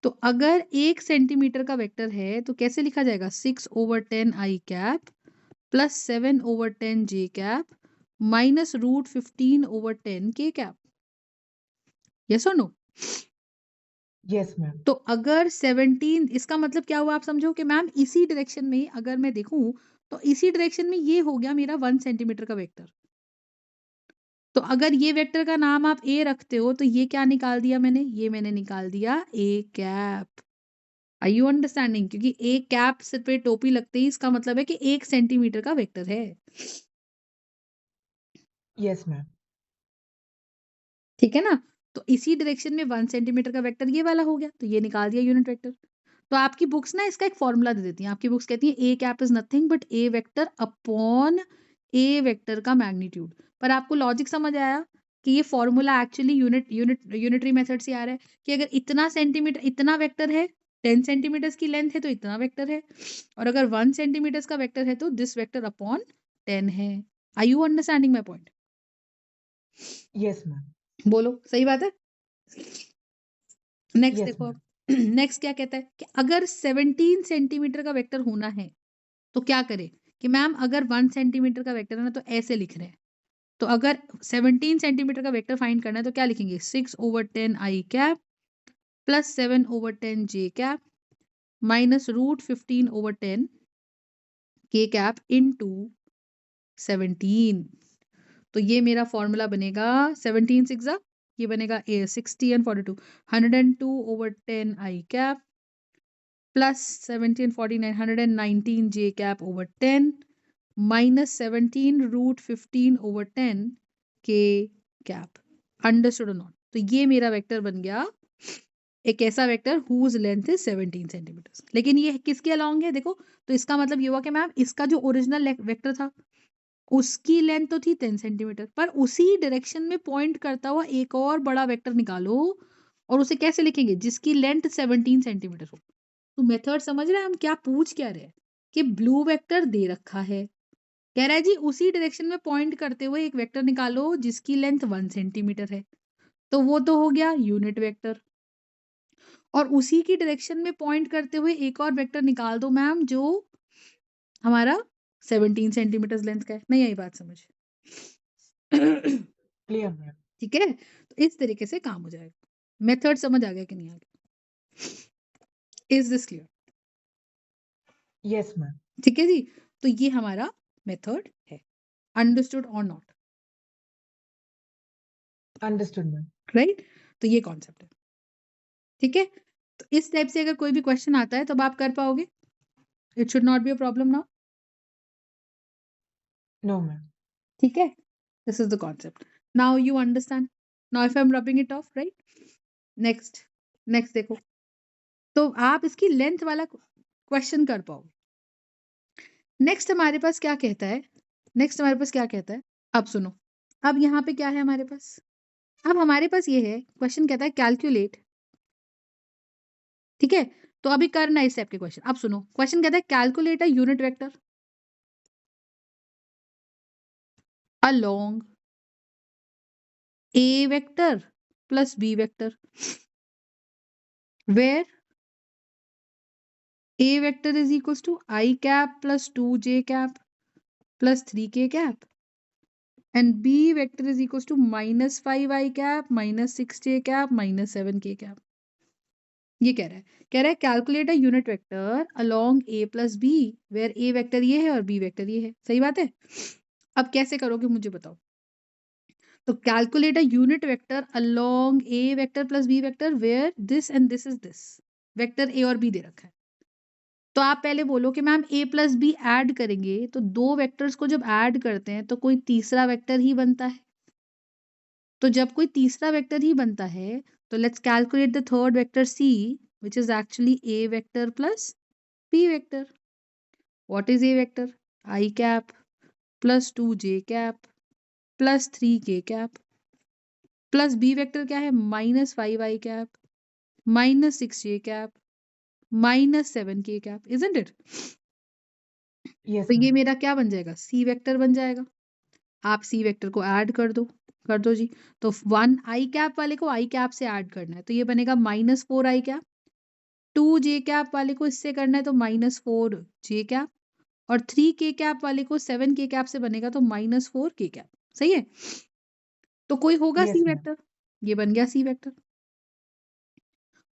तो अगर 1 सेंटीमीटर का वेक्टर है तो कैसे लिखा जाएगा, 6/10 आई कैप प्लस 7/10 जे cap minus root 15/10 K cap. Yes और नो? Yes, ma'am. तो अगर 17, इसका मतलब क्या हुआ आप समझो कि मैम इसी डायरेक्शन में अगर मैं देखूं तो इसी डायरेक्शन में ये हो गया मेरा 1 सेंटीमीटर का वेक्टर। तो अगर ये वेक्टर का नाम आप ए रखते हो तो ये क्या निकाल दिया मैंने, ये मैंने निकाल दिया A cap. Are you understanding? क्योंकि ए कैप सिर पे टोपी लगते ही इसका मतलब है कि 1 सेंटीमीटर का वेक्टर है। Yes, ma'am. ठीक है ना? तो इसी डायरेक्शन में 1 सेंटीमीटर का वेक्टर ये वाला हो गया, तो ये निकाल दिया यूनिट वेक्टर। तो आपकी बुक्स ना इसका एक फॉर्मूला दे देती हैं। आपकी बुक्स कहती हैं A cap is nothing but A vector upon A vector का मैग्नीट्यूड। पर आपको लॉजिक समझ आया कि ये फॉर्मूला एक्चुअली यूनिटरी मेथड से आ रहा है कि अगर इतना सेंटीमीटर इतना वेक्टर है, 10 सेंटीमीटर्स की लेंथ है तो इतना वेक्टर है, और अगर 1 सेंटीमीटर्स का वेक्टर है तो दिस वेक्टर अपॉन 10 है। Are you understanding my point? Yes, ma'am. बोलो सही बात है? नेक्स्ट Yes, देखो ma'am. अब। नेक्स्ट क्या कहता है कि अगर 17 सेंटीमीटर का वेक्टर होना है तो क्या करें कि मैम अगर 1 सेंटीमीटर का वेक्टर है ना तो ऐसे लिख रहे हैं। तो अगर 17 सेंटीमीटर का वेक्टर फाइंड करना है तो क्या लिखेंगे, 6/10 आई कैप प्लस 7/10 जे cap minus root 15/10 K cap into 17। तो ये मेरा फॉर्मूला बनेगा 17 सिक्स ये बनेगा 60 and 42 102/10 I cap plus 17 49 119 J cap over 10 minus 17 root 15/10 K cap. Understood और नॉट? तो ये मेरा वेक्टर बन गया एक ऐसा vector whose length is 17 centimetre. लेकिन ये किसके अलोंग है देखो, तो इसका मतलब ये हुआ कि मैम इसका जो ओरिजिनल वेक्टर था उसकी लेंथ तो थी 10 सेंटीमीटर, पर उसी डायरेक्शन में पॉइंट करता हुआ एक और बड़ा वेक्टर निकालो और उसे कैसे लिखेंगे? जिसकी लेंथ 17 सेंटीमीटर हो। तो मेथड समझ रहे हैं हम क्या पूछ क्या रहे हैं कि ब्लू वेक्टर दे रखा है, कह रहा है जी उसी डायरेक्शन में पॉइंट करते हुए एक वेक्टर निकालो जिसकी लेंथ 1 सेंटीमीटर है, तो वो तो हो गया यूनिट वेक्टर। और उसी की डायरेक्शन में पॉइंट करते हुए एक और वेक्टर निकाल दो मैम जो हमारा 17 सेंटीमीटर लेंथ का है। नहीं आई बात समझ? Clear, ma'am. ठीक है, तो इस तरीके से काम हो जाएगा। मेथड समझ आ गया कि नहीं आ गया? Is this clear? Yes, ma'am. ठीक है जी, तो ये हमारा मेथड है। अंडरस्टूड और नॉट? Understood, ma'am. राइट, तो ये कॉन्सेप्ट है। ठीक है, तो इस टाइप से अगर कोई भी क्वेश्चन आता है तब आप कर पाओगे। It should not be a problem now. No, ma'am. ठीक है, this is the concept. Now you understand. Now if I am rubbing it of, right? Next, next देखो, तो आप इसकी लेंथ वाला क्वेश्चन कर पाओगे। नेक्स्ट हमारे पास क्या कहता है? नेक्स्ट हमारे पास क्या कहता है? अब सुनो, अब यहाँ पे क्या है हमारे पास? अब हमारे पास ये है, क्वेश्चन कहता है कैलकुलेट। ठीक है, तो अभी करना है इस टाइप के क्वेश्चन। अब सुनो, क्वेश्चन कहता है calculate a unit vector along A vector plus B vector, where A vector is equals to I cap plus 2j cap plus 3k cap and B vector is equals to minus 5i cap minus 6j cap minus 7k cap. ये कह रहा है calculate a unit vector along A plus B where A vector ये है और बी वेक्टर ये है। सही बात है? अब कैसे करोगे मुझे बताओ। तो calculate a unit vector along A vector plus B vector where this and this is this. Vector A और बी दे रखा है, तो आप पहले बोलो कि मैम ए प्लस बी ऐड करेंगे तो दो वेक्टर्स को जब ऐड करते हैं तो कोई तीसरा वेक्टर ही बनता है। तो जब कोई तीसरा वेक्टर ही बनता है तो let's calculate the third vector C which is actually A vector plus B vector. What is A vector? I cap plus 2j cap plus 3k cap plus B vector क्या है? Minus 5i cap minus 6j cap minus 7k cap, isn't it? Yes, तो ये ma'am. मेरा क्या बन जाएगा? सी वेक्टर बन जाएगा। आप सी वेक्टर को ऐड कर दो जी। तो 1 आई कैप वाले को आई कैप से ऐड करना है तो ये बनेगा -4 आई कैप। 2 जे कैप वाले को इससे करना है तो -4 जे कैप और 3 के कैप वाले को 7 के कैप से बनेगा तो -4 के कैप। सही है? तो कोई होगा सी Yes, ma'am. वेक्टर, ये बन गया सी वेक्टर।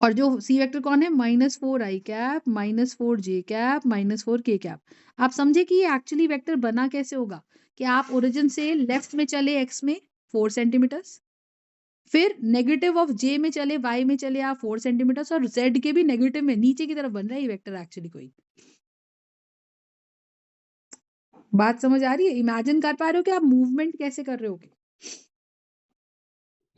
और जो सी वेक्टर कौन है? -4 आई कैप -4 जे कैप -4 के कैप। आप समझे कि ये एक्चुअली वेक्टर बना कैसे होगा कि आप ओरिजिन से लेफ्ट में चले एक्स में 4 सेंटीमीटर्स, फिर नेगेटिव ऑफ जे में चले वाई में चले आप 4 सेंटीमीटर्स और जेड के भी नेगेटिव में नीचे की तरफ बन रहा है ये वेक्टर एक्चुअली। कोई बात समझ आ रही है? इमेजिन कर पा रहे हो कि आप मूवमेंट कैसे कर रहे हो?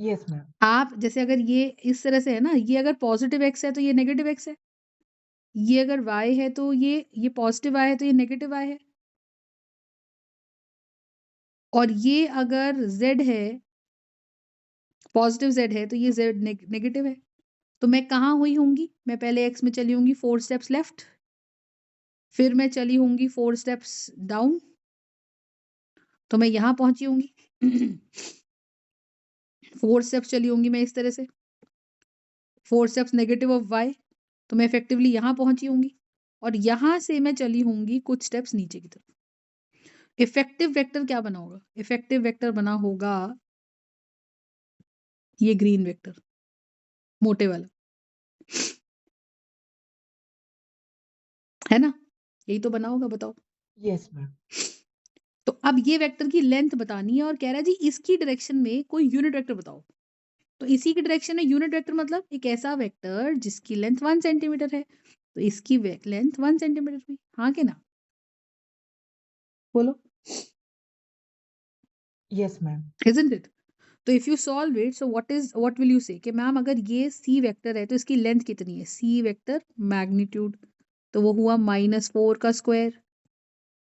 Yes, ma'am. आप जैसे अगर ये इस तरह से है ना, ये अगर पॉजिटिव एक्स है तो ये नेगेटिव एक्स है, ये अगर वाई है तो ये पॉजिटिव वाई है तो ये नेगेटिव वाई है, और ये अगर जेड है, पॉजिटिव जेड है तो ये जेड नेगेटिव है। तो मैं कहाँ हुई होंगी? मैं पहले एक्स में चली होंगी 4 स्टेप्स लेफ्ट, फिर मैं चली होंगी 4 स्टेप्स डाउन, तो मैं यहाँ पहुंची होंगी। 4 स्टेप्स चली होंगी मैं इस तरह से, 4 स्टेप्स नेगेटिव ऑफ वाई, तो मैं इफेक्टिवली यहाँ पहुंची होंगी और यहाँ से मैं चली होंगी कुछ स्टेप्स नीचे की तरफ। इफेक्टिव वेक्टर क्या बना होगा? इफेक्टिव वेक्टर बना होगा ये ग्रीन वेक्टर, मोटे वाला, है ना? यही तो बना होगा, बताओ। Yes, ma'am. तो अब ये वेक्टर की लेंथ बतानी है और कह रहा है जी इसकी डायरेक्शन में कोई यूनिट वेक्टर बताओ। तो इसी की डायरेक्शन में यूनिट वेक्टर मतलब एक ऐसा वेक्टर जिसकी लेंथ 1 सेंटीमीटर है, तो इसकी लेंथ 1 सेंटीमीटर हुई। हाँ के ना? बोलो। Yes, ma'am. Isn't it? तो if you solve it so what will you से कि मैम अगर ये सी वेक्टर है तो इसकी लेंथ कितनी है? सी वेक्टर मैग्नीट्यूड, तो वो हुआ -4 का स्क्वायर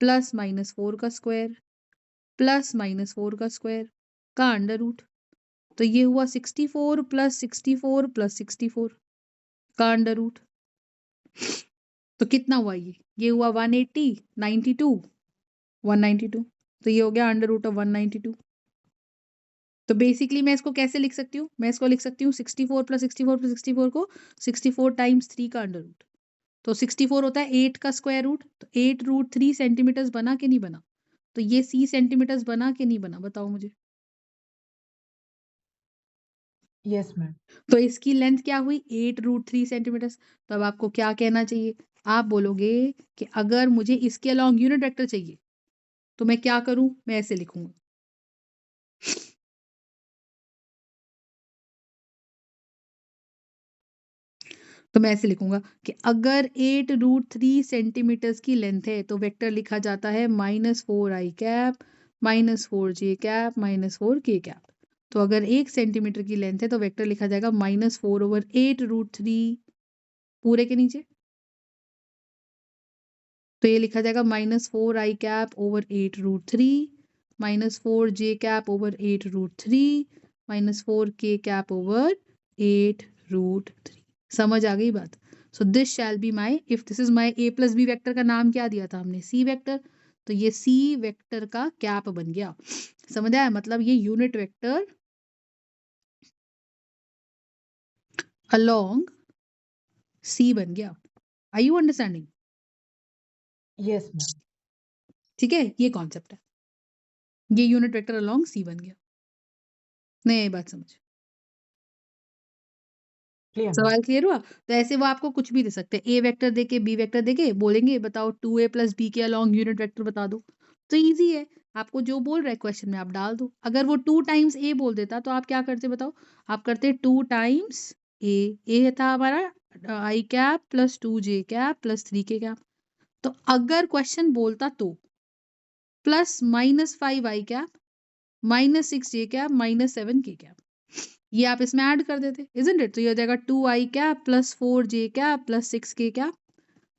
प्लस -4 का स्क्वायर प्लस माइनस 4 का स्क्वायर का अंडर रूट। तो ये हुआ 64 प्लस 64 प्लस 64 का अंडर रूट। तो कितना हुआ ये हुआ 180, 92, 192। तो ये हो गया अंडर रूट ऑफ 192। तो बेसिकली मैं इसको कैसे लिख सकती हूँ? मैं इसको लिख सकती हूँ 64 प्लस 64 प्लस 64 को 64 टाइम्स 3 का अंडर रूट। तो 64 होता है 8 का स्क्वायर रूट। तो 8 रूट 3 सेंटीमीटर्स बना कि नहीं बना? तो ये सी सेंटीमीटर्स बना कि नहीं बना, बताओ मुझे। Yes, ma'am. तो इसकी लेंथ क्या हुई? 8 रूट 3 सेंटीमीटर्स। तो अब आपको क्या कहना चाहिए? आप बोलोगे कि अगर मुझे इसके अलॉन्ग यूनिट वेक्टर चाहिए तो मैं क्या करूं? मैं ऐसे लिखूंगा, तो मैं ऐसे लिखूंगा कि अगर 8 रूट 3 सेंटीमीटर्स की लेंथ है तो वेक्टर लिखा जाता है -4i -4j -4k। तो अगर 1 सेंटीमीटर की लेंथ है तो वेक्टर लिखा जाएगा -4/8 रूट 3 पूरे के नीचे। तो ये लिखा जाएगा -4i/8 root 3 -4j/8 root 3 -4k/8 root 3। समझ आ गई बात? So this shall be my, if this is my a plus B vector का नाम क्या दिया था हमने? C vector. तो ये सी वेक्टर का कैप बन गया। समझ आया? मतलब ये यूनिट वेक्टर अलोंग सी बन गया। Are you understanding? Yes, ma'am. ठीक है, ये कॉन्सेप्ट है। ये यूनिट वेक्टर अलोंग सी बन गया। नहीं, बात समझ, Clear, ma'am. सवाल क्लियर हुआ? तो ऐसे वो आपको कुछ भी दे सकते हैं, ए वेक्टर देके बी वेक्टर देके बोलेंगे बताओ 2a प्लस बी के अलॉन्ग यूनिट वेक्टर बता दो। तो इजी है, आपको जो बोल रहा है क्वेश्चन में आप डाल दो। अगर वो 2 टाइम्स ए बोल देता तो आप क्या करते बताओ? आप करते 2 टाइम्स ए था हमारा I cap plus 2j cap plus 3k cap. तो अगर क्वेश्चन बोलता तो plus -5i cap -6j cap -7k cap, ये आप इसमें ऐड कर देते, इजंट इट? तो ये हो जाएगा 2i cap plus 4j cap plus 6k cap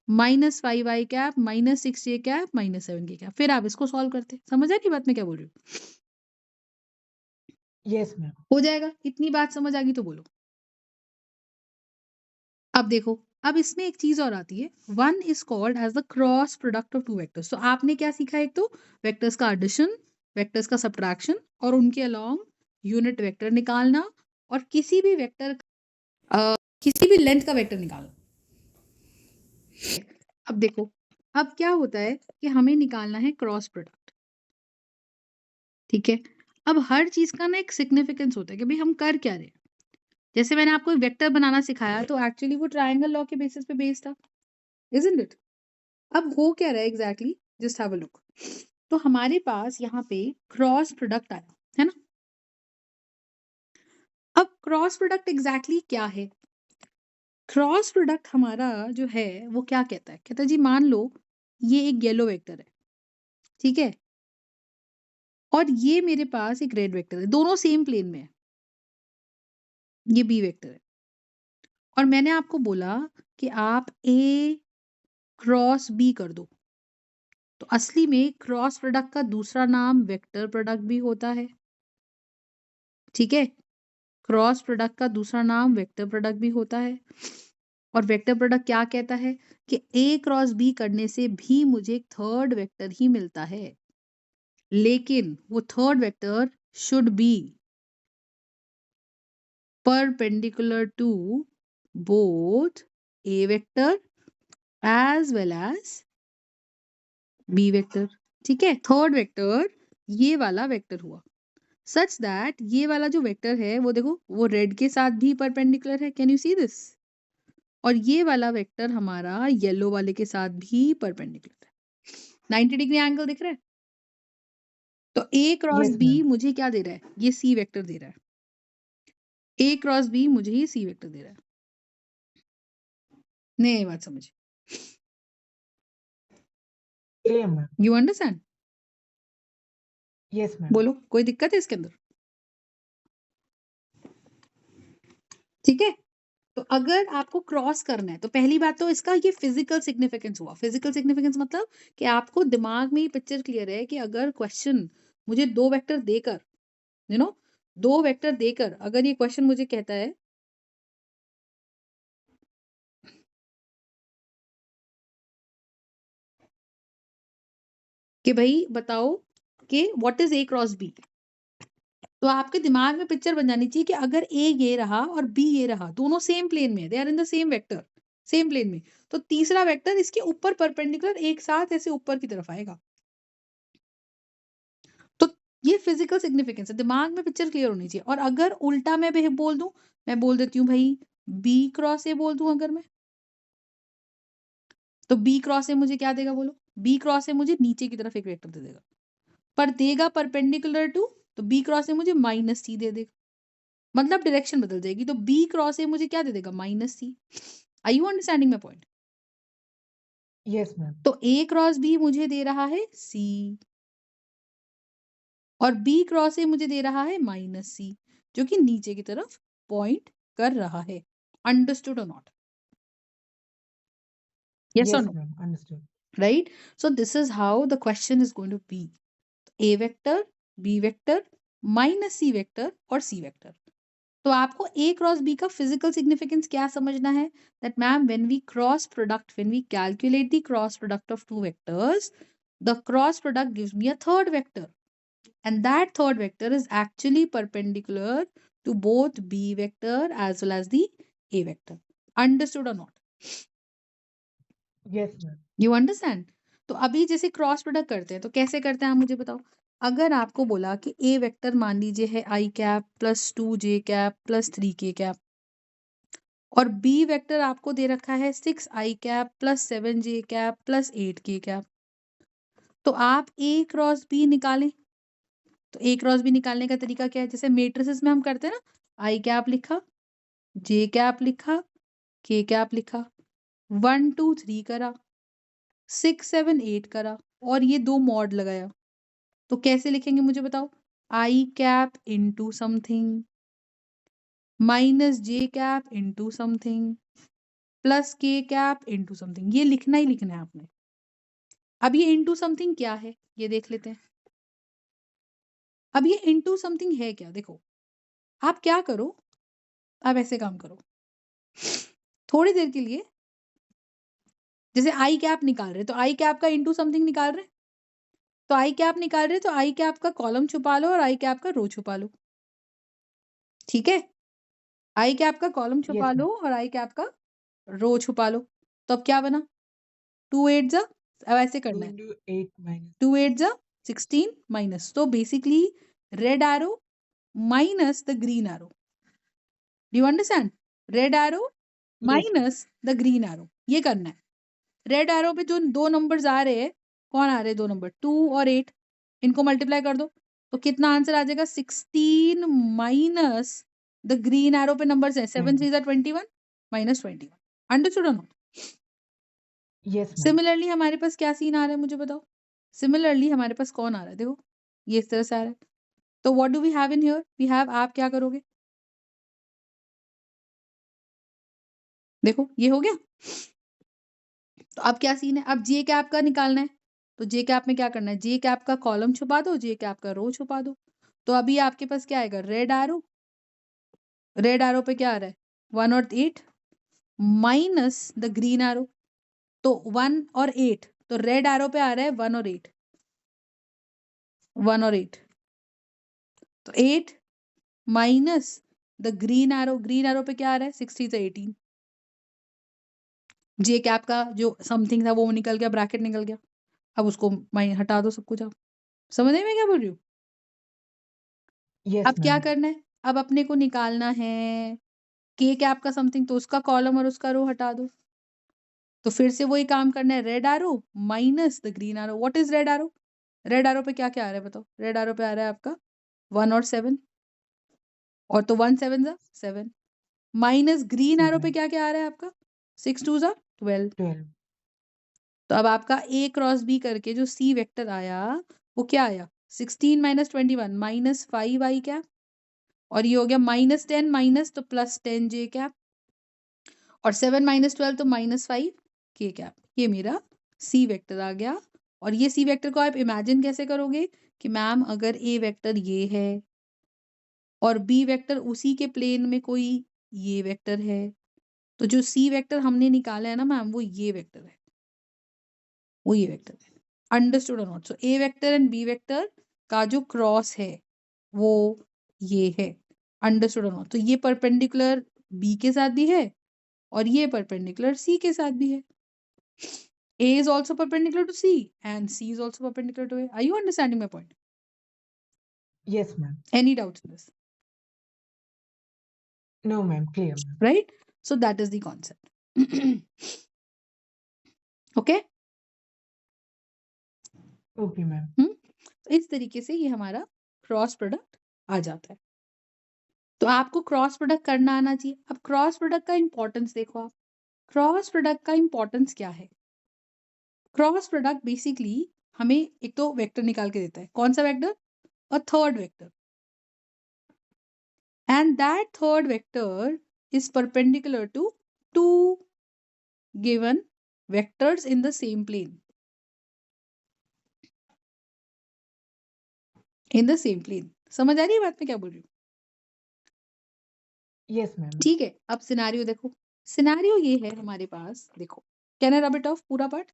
-5i cap -6j cap -7k cap. फिर आप इसको सॉल्व करते। समझ आ गई बात मैं क्या बोल रही हूँ? Yes, ma'am. हो जाएगा। इतनी बात समझ आ गई तो बोलो। अब देखो, अब इसमें एक चीज और आती है, one is called as the cross product of two vectors. तो आपने क्या सीखा? एक तो वेक्टर्स का एडिशन, वेक्टर्स का सब्ट्रैक्शन और उनके अलॉन्ग यूनिट वेक्टर निकालना, और किसी भी वेक्टर किसी भी लेंथ का वेक्टर निकालना। अब देखो, अब क्या होता है कि हमें निकालना है क्रॉस प्रोडक्ट। ठीक है, अब हर चीज का ना एक सिग्निफिकेंस होता है कि भाई हम कर क्या रहे हैं। जैसे मैंने आपको वेक्टर बनाना सिखाया तो एक्चुअली वो ट्रायंगल लॉ के बेसिस पे बेस्ड था, इजंट इट? अब हो क्या रहा है exactly, just have a look. तो हमारे पास यहाँ पे क्रॉस प्रोडक्ट आया है ना। अब क्रॉस प्रोडक्ट एग्जैक्टली क्या है? क्रॉस प्रोडक्ट हमारा जो है वो क्या कहता है? कहता है जी मान लो ये एक येलो वेक्टर है, ठीक है, और ये मेरे पास एक रेड वेक्टर है, दोनों सेम प्लेन में है। ये बी वेक्टर है और मैंने आपको बोला कि आप ए क्रॉस बी कर दो। तो असली में क्रॉस प्रोडक्ट का दूसरा नाम वेक्टर प्रोडक्ट भी होता है। ठीक है, क्रॉस प्रोडक्ट का दूसरा नाम वेक्टर प्रोडक्ट भी होता है। और वेक्टर प्रोडक्ट क्या कहता है कि ए क्रॉस बी करने से भी मुझे एक थर्ड वेक्टर ही मिलता है, लेकिन वो third vector should be perpendicular to both a vector as well as b vector। ठीक है, थर्ड वेक्टर ये वाला वेक्टर हुआ सच दैट ये वाला जो वेक्टर है वो देखो वो रेड के साथ भी परपेंडिकुलर है, कैन यू सी दिस? और ये वाला वेक्टर हमारा येलो वाले के साथ भी परपेंडिकुलर है। 90 डिग्री एंगल दिख रहा है। तो ए क्रॉस Yes, बी ma'am. मुझे क्या दे रहा है? ये सी वेक्टर दे रहा है। ए क्रॉस बी मुझे ये सी वेक्टर दे रहा है। नहीं, बात समझ, Clear, ma'am. You understand? Yes, ma'am. बोलो, कोई दिक्कत है इसके अंदर? ठीक है, तो अगर आपको क्रॉस करना है तो पहली बात तो इसका ये फिजिकल सिग्निफिकेंस हुआ। फिजिकल सिग्निफिकेंस मतलब कि आपको दिमाग में ये पिक्चर क्लियर है कि अगर क्वेश्चन मुझे 2 वेक्टर देकर, यू नो 2 वेक्टर देकर अगर ये क्वेश्चन मुझे कहता है कि भाई बताओ कि what is A cross B, तो आपके दिमाग में पिक्चर बन जानी चाहिए कि अगर ए ये रहा और बी ये रहा, दोनों सेम प्लेन में, they are in the same vector, same plane में, तो तीसरा वेक्टर इसके ऊपर परपेंडिकुलर एक साथ ऐसे ऊपर की तरफ आएगा। तो ये फिजिकल सिग्निफिकेंस है, दिमाग में पिक्चर क्लियर होनी चाहिए। और अगर उल्टा मैं बोल दूं, मैं बोल देती हूँ भाई बी क्रॉस ए बोल दूं अगर मैं, तो बी क्रॉस ए मुझे क्या देगा बोलो, बी क्रॉस ए मुझे नीचे की तरफ एक वेक्टर दे देगा, पर देगा परपेंडिकुलर टू, तो बी क्रॉस ए मुझे माइनस सी दे देगा, मतलब डायरेक्शन बदल जाएगी। तो बी क्रॉस ए मुझे क्या दे देगा, minus C. Are you understanding my point? Yes, ma'am. तो ए क्रॉस बी मुझे दे रहा है सी, और बी क्रॉस ए मुझे दे रहा है माइनस सी, जो कि नीचे की तरफ पॉइंट कर रहा है। अंडरस्टूड और not? Yes or Yes, no? ma'am. Understood. Right? So this is how the question is going to be. A vector, B vector, minus C vector और C vector. तो आपको A क्रॉस B का फिजिकल सिग्निफिकेंस क्या समझना है? That ma'am, when we cross product, when we calculate the cross product of two vectors, the cross product gives me a third vector, and that third vector is actually perpendicular to both B vector as well as the A vector. Understood or not? Yes, ma'am. You understand? तो अभी जैसे क्रॉस प्रोडक्ट करते हैं तो कैसे करते हैं आप मुझे बताओ। अगर आपको बोला कि ए वेक्टर मान लीजिए है आई कैप प्लस 2 जे कैप प्लस 3 के कैप, और बी वेक्टर आपको दे रखा है 6 आई कैप प्लस 7 जे कैप प्लस 8 के कैप, तो आप ए क्रॉस बी निकालें। तो ए क्रॉस बी निकालने का तरीका क्या है, जैसे मेट्रिसेस में हम करते हैं ना, आई कैप लिखा, जे कैप लिखा, के कैप लिखा, 1 2 3 करा, 6 7 8 करा, और ये 2 मॉड लगाया। तो कैसे लिखेंगे मुझे बताओ, आई कैप इंटू समथिंग माइनस जे कैप इंटू समथिंग प्लस के कैप इंटू समथिंग, ये लिखना ही लिखना है आपने। अब ये इंटू समथिंग क्या है ये देख लेते हैं। अब ये इंटू समथिंग है क्या, देखो आप क्या करो, आप ऐसे काम करो थोड़ी देर के लिए, जैसे आई कैप निकाल रहे तो आई कैप का इंटू समथिंग निकाल रहे, तो आई कैप निकाल रहे तो आई कैप का कॉलम छुपा लो और आई कैप का रो छुपा लो, ठीक है। आई कैप का कॉलम छुपा Yes, लो ma'am. और आई कैप का रो छुपा लो, तो अब क्या बना, 2 8 जा, अब ऐसे 2 करना है, into 8 minus 2 8 जा 16 माइनस, तो basically red arrow minus the green arrow, do you understand, red arrow Yes, ma'am. Minus the green arrow, ये करना है। रेड एरो पे जो 2 नंबर्स आ रहे हैं, कौन आ रहे हैं 2 नंबर, 2 और 8, इनको मल्टीप्लाई कर दो, तो कितना आंसर आ जाएगा, 16 माइनस द ग्रीन एरो पे नंबर्स है 7 20. 3 21 माइनस 21। अंडरस्टूड और नॉट? Yes, ma'am. सिमिलरली हमारे पास क्या सीन आ रहा है मुझे बताओ, सिमिलरली हमारे पास कौन आ रहा है, देखो ये इस तरह से आ रहा है, तो what do we have in here, we have, आप क्या करोगे, देखो ये हो गया। तो अब क्या सीन है, अब जे कैप का निकालना है, तो जे कैप में क्या करना है, जे कैप का कॉलम छुपा दो, जे कैप का रो छुपा दो, तो अभी आपके पास क्या आएगा, रेड एरो पे क्या आ रहा है 1 और 8 माइनस द ग्रीन एरो, तो 1 और 8, तो रेड एरो पे आ रहा है 1 और 8, 1 और 8, तो 8 माइनस द ग्रीन एरो पे क्या आ रहा है 60 से 18, जे कैप का जो समथिंग था वो निकल गया, ब्रैकेट निकल गया, अब उसको हटा दो सब कुछ, आप समझ में क्या बोल रही हूँ। Yes, अब क्या ma'am. करना है, अब अपने को निकालना है के कैप का समथिंग, तो उसका कॉलम और उसका रो हटा दो, तो फिर से वही काम करना है, red arrow minus the green arrow, what is red arrow, red arrow पे क्या क्या आ रहा है बताओ, रेड एरो पे आ रहा है आपका 1 और 7, और तो 1 7 जा 7, माइनस ग्रीन एरो पे 7, क्या क्या आ रहा है आपका 6 2 जा 12। 12. तो अब आपका ए क्रॉस बी करके जो सी वेक्टर आया वो क्या आया, 16 माइनस 21 माइनस 5 आई कैप, और ये हो गया माइनस 10 माइनस तो प्लस 10 जे कैप, और 7 माइनस 12 तो माइनस 5 के कैप, ये मेरा सी वेक्टर आ गया, और ये सी वेक्टर को आप इमेजिन कैसे करोगे कि मैम अगर ए वेक्टर ये है और बी वेक्टर उसी के प्लेन में कोई ये वेक्टर है, तो जो सी वेक्टर हमने निकाला है ना मैम वो ये वेक्टर है, वो ये वेक्टर है। अंडरस्टूड और not? So A vector and B vector का जो क्रॉस है वो ये है। अंडरस्टूड और नॉट? तो ये परपेंडिकुलर बी के साथ भी है और ये परपेंडिकुलर सी के साथ भी है। A is also perpendicular to C and C is also perpendicular to A. Are you understanding my point? Yes, ma'am. Any doubts in this? No, ma'am. Clear, ma'am. Right? So that is the concept. Okay? Okay, ma'am. तो इस तरीके से ये हमारा क्रॉस प्रोडक्ट आ जाता है। तो आपको क्रॉस प्रोडक्ट करना आना चाहिए। अब क्रॉस प्रोडक्ट का इंपॉर्टेंस देखो आप। क्रॉस प्रोडक्ट का इंपॉर्टेंस क्या है? क्रॉस प्रोडक्ट बेसिकली हमें एक तो वेक्टर निकाल के देता है। कौन सा vector? A third vector. And that third vector is perpendicular to two given vectors in the same plane. In the same plane. समझ आ रही है बात में क्या बोल रही हूँ? Yes, ma'am. ठीक है, अब सिनारियो देखो। सिनारियो ये है हमारे पास, देखो। Can I rub it of पूरा पार्ट?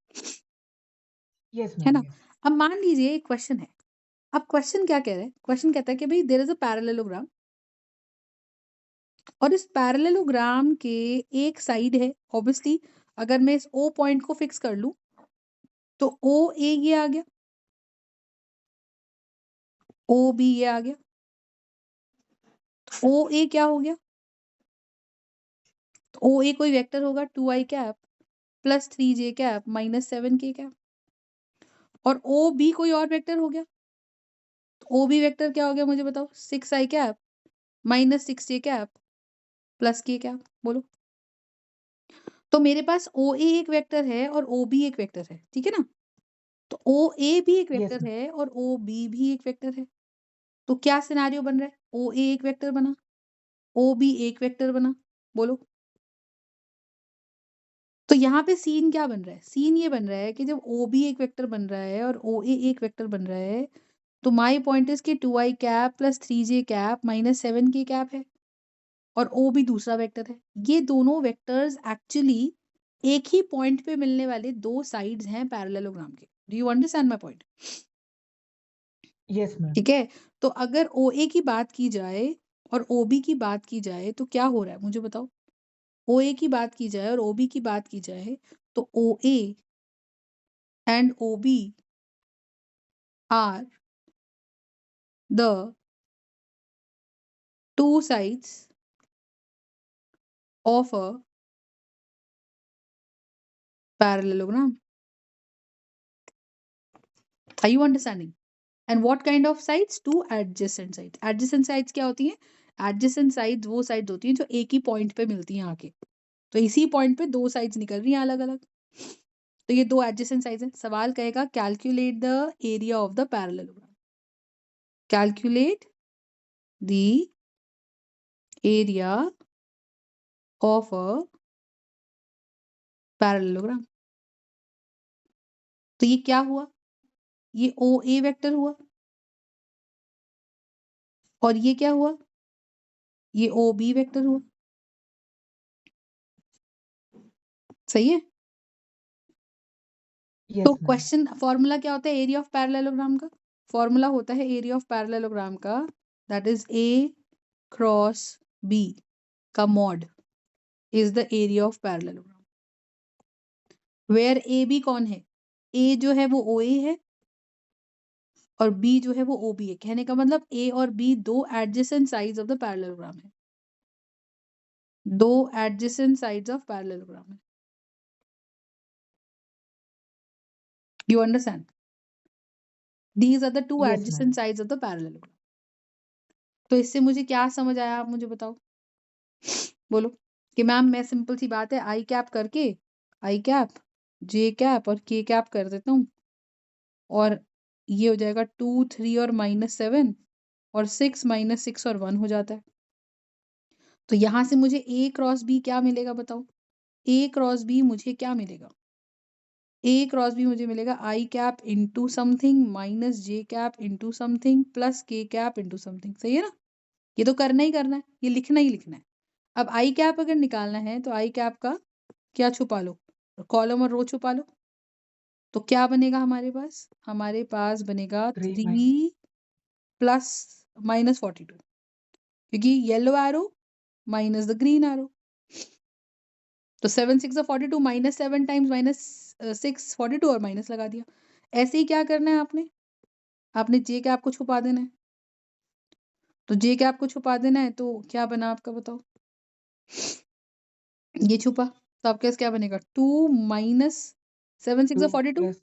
Yes, है ma'am. ना? Yes. अब मान लीजिए एक क्वेश्चन है। अब क्वेश्चन क्या कह रहा है? क्वेश्चन कहता है कि भाई देयर इज अ पैरेललोग्राम और इस पैरेललोग्राम के एक साइड है, ऑब्वियसली अगर मैं इस ओ पॉइंट को फिक्स कर लूं तो ओ ए ये आ गया, ओ बी ये आ गया, ओ ए क्या हो गया? तो ओ ए कोई वेक्टर होगा 2i cap plus 3j cap minus 7k cap और ओ बी कोई और वेक्टर हो गया। तो ओ बी वेक्टर क्या हो गया मुझे बताओ? 6i cap minus 6j cap plus k cap. बोलो। तो मेरे पास ओ ए एक वेक्टर है और ओ बी एक वेक्टर है, ठीक है ना? तो ओ ए भी एक Yes, वेक्टर ma'am. है और ओ बी भी एक वेक्टर है। तो क्या सिनारियो बन रहा है? ओ ए एक वेक्टर बना, ओ बी एक वेक्टर बना। बोलो। तो यहाँ पे सीन क्या बन रहा है? सीन ये बन रहा है कि जब ओ बी एक वेक्टर बन रहा है और ओ ए एक वेक्टर बन रहा है तो माई पॉइंट इज कि 2i cap plus 3j cap minus 7k cap है और ओ भी दूसरा वेक्टर है। ये दोनों वेक्टर्स एक्चुअली एक ही पॉइंट पे मिलने वाले दो साइड्स हैं पैरेललोग्राम के। Do you understand my point? Yes, ma'am. ठीक है। तो अगर ओ ए की बात की जाए और ओ बी की बात की जाए तो क्या हो रहा है मुझे बताओ? ओ ए की बात की जाए और ओ बी की बात की जाए तो O A and O B are the two sides of a parallelogram. Are you understanding? And what kind of sides? Two adjacent sides. Adjacent sides क्या होती हैं? Adjacent sides वो sides होती हैं जो एक ही point पे मिलती हैं आके। तो इसी point पे दो sides निकल रही हैं अलग अलग। तो ये दो adjacent sides हैं। सवाल कहेगा calculate the area of the parallelogram. Calculate the area of a parallelogram. तो ये क्या हुआ? ये ओ ए वेक्टर हुआ और ये क्या हुआ? ये ओ बी वेक्टर हुआ। सही है? Yes, तो ma'am. क्वेश्चन फॉर्मूला क्या होता है एरिया ऑफ पैरेललोग्राम का? फॉर्मूला होता है एरिया ऑफ पैरेललोग्राम का, that is A cross B का mod is the area of parallelogram. Where A B कौन है? ए जो है वो ओ ए है और बी जो है वो ओ बी है। कहने का मतलब ए और बी दो adjacent sides of the parallelogram है। दो एडजेसेंट साइड्स ऑफ पैरेललोग्राम है। You understand? These are the two Yes, adjacent ma'am. Sides of the parallelogram. तो इससे मुझे क्या समझ आया आप मुझे बताओ? बोलो कि मैम मैं सिंपल सी बात है आई कैप करके आई कैप जे कैप और के कैप कर देता हूँ और ये हो जाएगा 2 3 और -7 और 6 -6 और 1 हो जाता है। तो यहाँ से मुझे ए क्रॉस बी क्या मिलेगा बताओ? ए क्रॉस बी मुझे क्या मिलेगा? ए क्रॉस बी मुझे मिलेगा आई कैप इंटू समथिंग माइनस जे कैप इंटू समथिंग प्लस के कैप इंटू समथिंग। सही है ना? ये तो करना ही करना है, ये लिखना ही लिखना है। अब आई कैप अगर निकालना है तो आई कैप का क्या छुपा लो, कॉलम और रो छुपा लो। तो क्या बनेगा हमारे पास? हमारे पास बनेगा 3 3 प्लस माइनस 42, क्योंकि yellow arrow minus the green arrow. तो 7 6 42 माइनस 7 टाइम्स माइनस 6 42 और माइनस लगा दिया। ऐसे ही क्या करना है आपने जे कैप को छुपा देना है। तो जे कैप को छुपा देना है तो क्या बना आपका बताओ? ये छुपा तो आपके पास क्या बनेगा? 2 minus 7 6 2 42 plus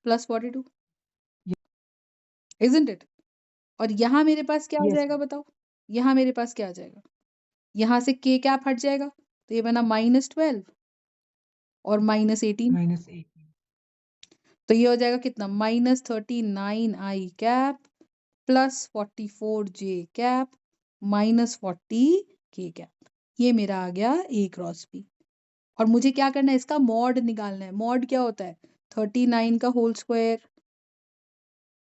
plus 42, isn't it? और यहाँ मेरे पास क्या आ yes जाएगा बताओ? यहाँ मेरे पास क्या आ जाएगा? यहाँ से के कैप हट जाएगा तो ये बना -12 और -18। minus 18 तो ये हो जाएगा कितना? -39 आई कैप प्लस 44 जे कैप माइनस 40 के कैप। ये मेरा आ गया ए क्रॉस बी। और मुझे क्या करना है? इसका मॉड निकालना है। मॉड क्या होता है? 39 का होल स्क्वायर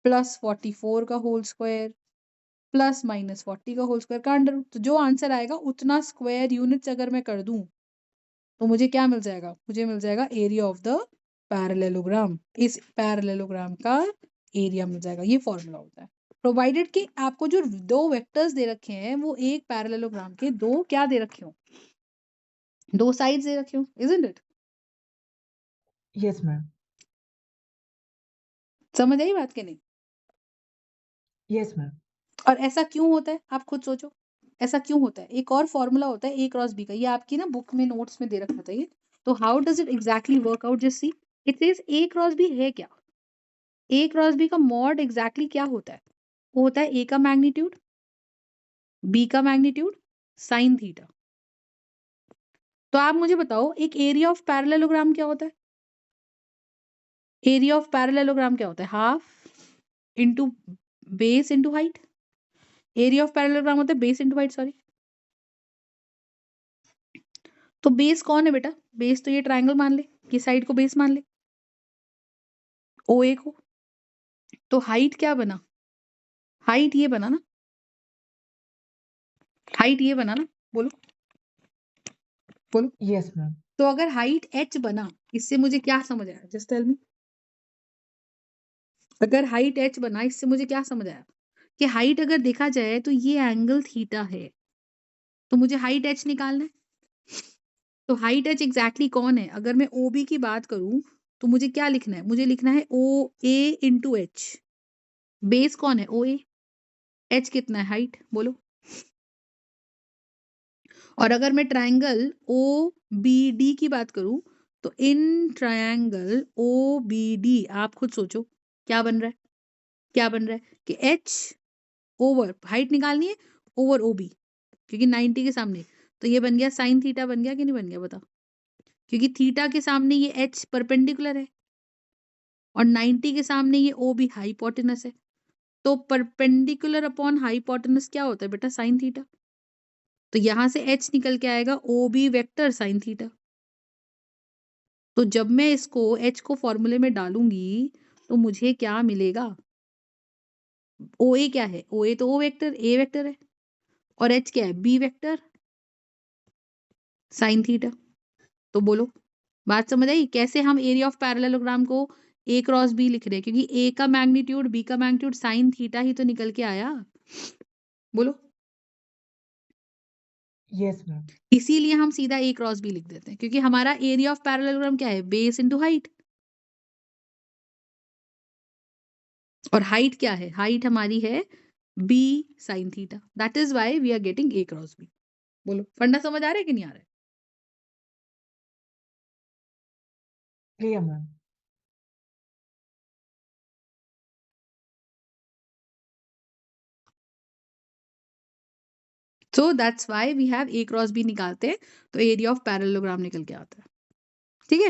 प्लस 44 का होल स्क्वायर प्लस माइनस 40 का होल स्क्वायर का अंडर रूट। तो जो आंसर आएगा उतना स्क्वायर यूनिट्स अगर मैं कर दूं तो मुझे क्या मिल जाएगा? मुझे मिल जाएगा एरिया ऑफ द पैरेललोग्राम। इस पैरेललोग्राम का एरिया मिल जाएगा। ये फॉर्मूला होता है। प्रोवाइडेड कि आपको जो दो वेक्टर्स दे रखे हैं वो एक पैरेललोग्राम के दो क्या दे रखे हो? दो साइड्स दे रखे हो, इजंट इट? yes ma'am समझ आई बात कि नहीं? yes ma'am और ऐसा क्यों होता है आप खुद सोचो। ऐसा क्यों होता है? एक और फॉर्मूला होता है ए क्रॉस बी का, ये आपकी ना बुक में नोट्स में दे रखा था ये। तो how does it exactly work out? Just see, it says A cross B है क्या? ए क्रॉस बी का मॉड एग्जैक्टली क्या होता है? वो होता है ए का मैग्नीट्यूड, बी का मैग्नीट्यूड, साइन थीटा। तो आप मुझे बताओ एक एरिया ऑफ पैरेललोग्राम क्या होता है? एरिया ऑफ पैरेललोग्राम क्या होता है? Half into base into height. Area of parallelogram होता है बेस इंटू हाइट, सॉरी। तो बेस कौन है बेटा? बेस तो ये ट्रायंगल मान ले, ये साइड को बेस मान ले, ओ ए को। तो हाइट क्या बना? हाइट ये बना ना, हाइट ये बना ना, बोलो बोलो। yes ma'am तो अगर हाइट h बना, इससे मुझे क्या समझ आया? Just tell me. अगर हाइट h बना इससे मुझे क्या समझ आया? कि हाइट अगर देखा जाए तो ये एंगल थीटा है, तो मुझे हाइट h निकालना है। तो हाइट h एग्जैक्टली कौन है? अगर मैं ओ बी की बात करूं तो मुझे क्या लिखना है? मुझे लिखना है ओ ए इंटू एच। बेस कौन है? ओ ए। एच कितना है? हाइट, बोलो। और अगर मैं ट्रायंगल ओ बी डी की बात करूं तो in triangle O B D आप खुद सोचो क्या बन रहा है? क्या बन रहा है कि एच ओवर हाइट निकालनी है ओवर ओ बी, क्योंकि 90 के सामने। तो ये बन गया साइन थीटा, बन गया कि नहीं बन गया बताओ? क्योंकि थीटा के सामने ये एच परपेंडिकुलर है और 90 के सामने ये ओ बी हाइपोटेनस है। तो परपेंडिकुलर अपॉन हाइपोटेनस क्या होता है बेटा? Sine theta. तो यहां से एच निकल के आएगा O B vector sine theta. तो जब मैं इसको एच को फॉर्मूले में डालूंगी तो मुझे क्या मिलेगा? ओ ए क्या है? ओ ए तो ओ वेक्टर ए वेक्टर है और एच क्या है? B vector sine theta. तो बोलो बात समझ आई? कैसे हम एरिया ऑफ पैरेललोग्राम को ए क्रॉस बी लिख रहे हैं? क्योंकि ए का मैग्नीट्यूड बी का मैग्नीट्यूड साइन थीटा ही तो निकल के आया। बोलो। yes ma'am इसीलिए हम सीधा ए क्रॉस बी लिख देते हैं, क्योंकि हमारा एरिया ऑफ पैरेललोग्राम क्या है? Base into height. और हाइट क्या है? हाइट हमारी है B sine theta. That is why we are getting A cross B. बोलो फंडा समझ आ रहा है कि नहीं आ रहा है? clear ma'am so that's why we have A cross B निकालते हैं तो एरिया ऑफ पैरेललोग्राम निकल के आता है। ठीक है।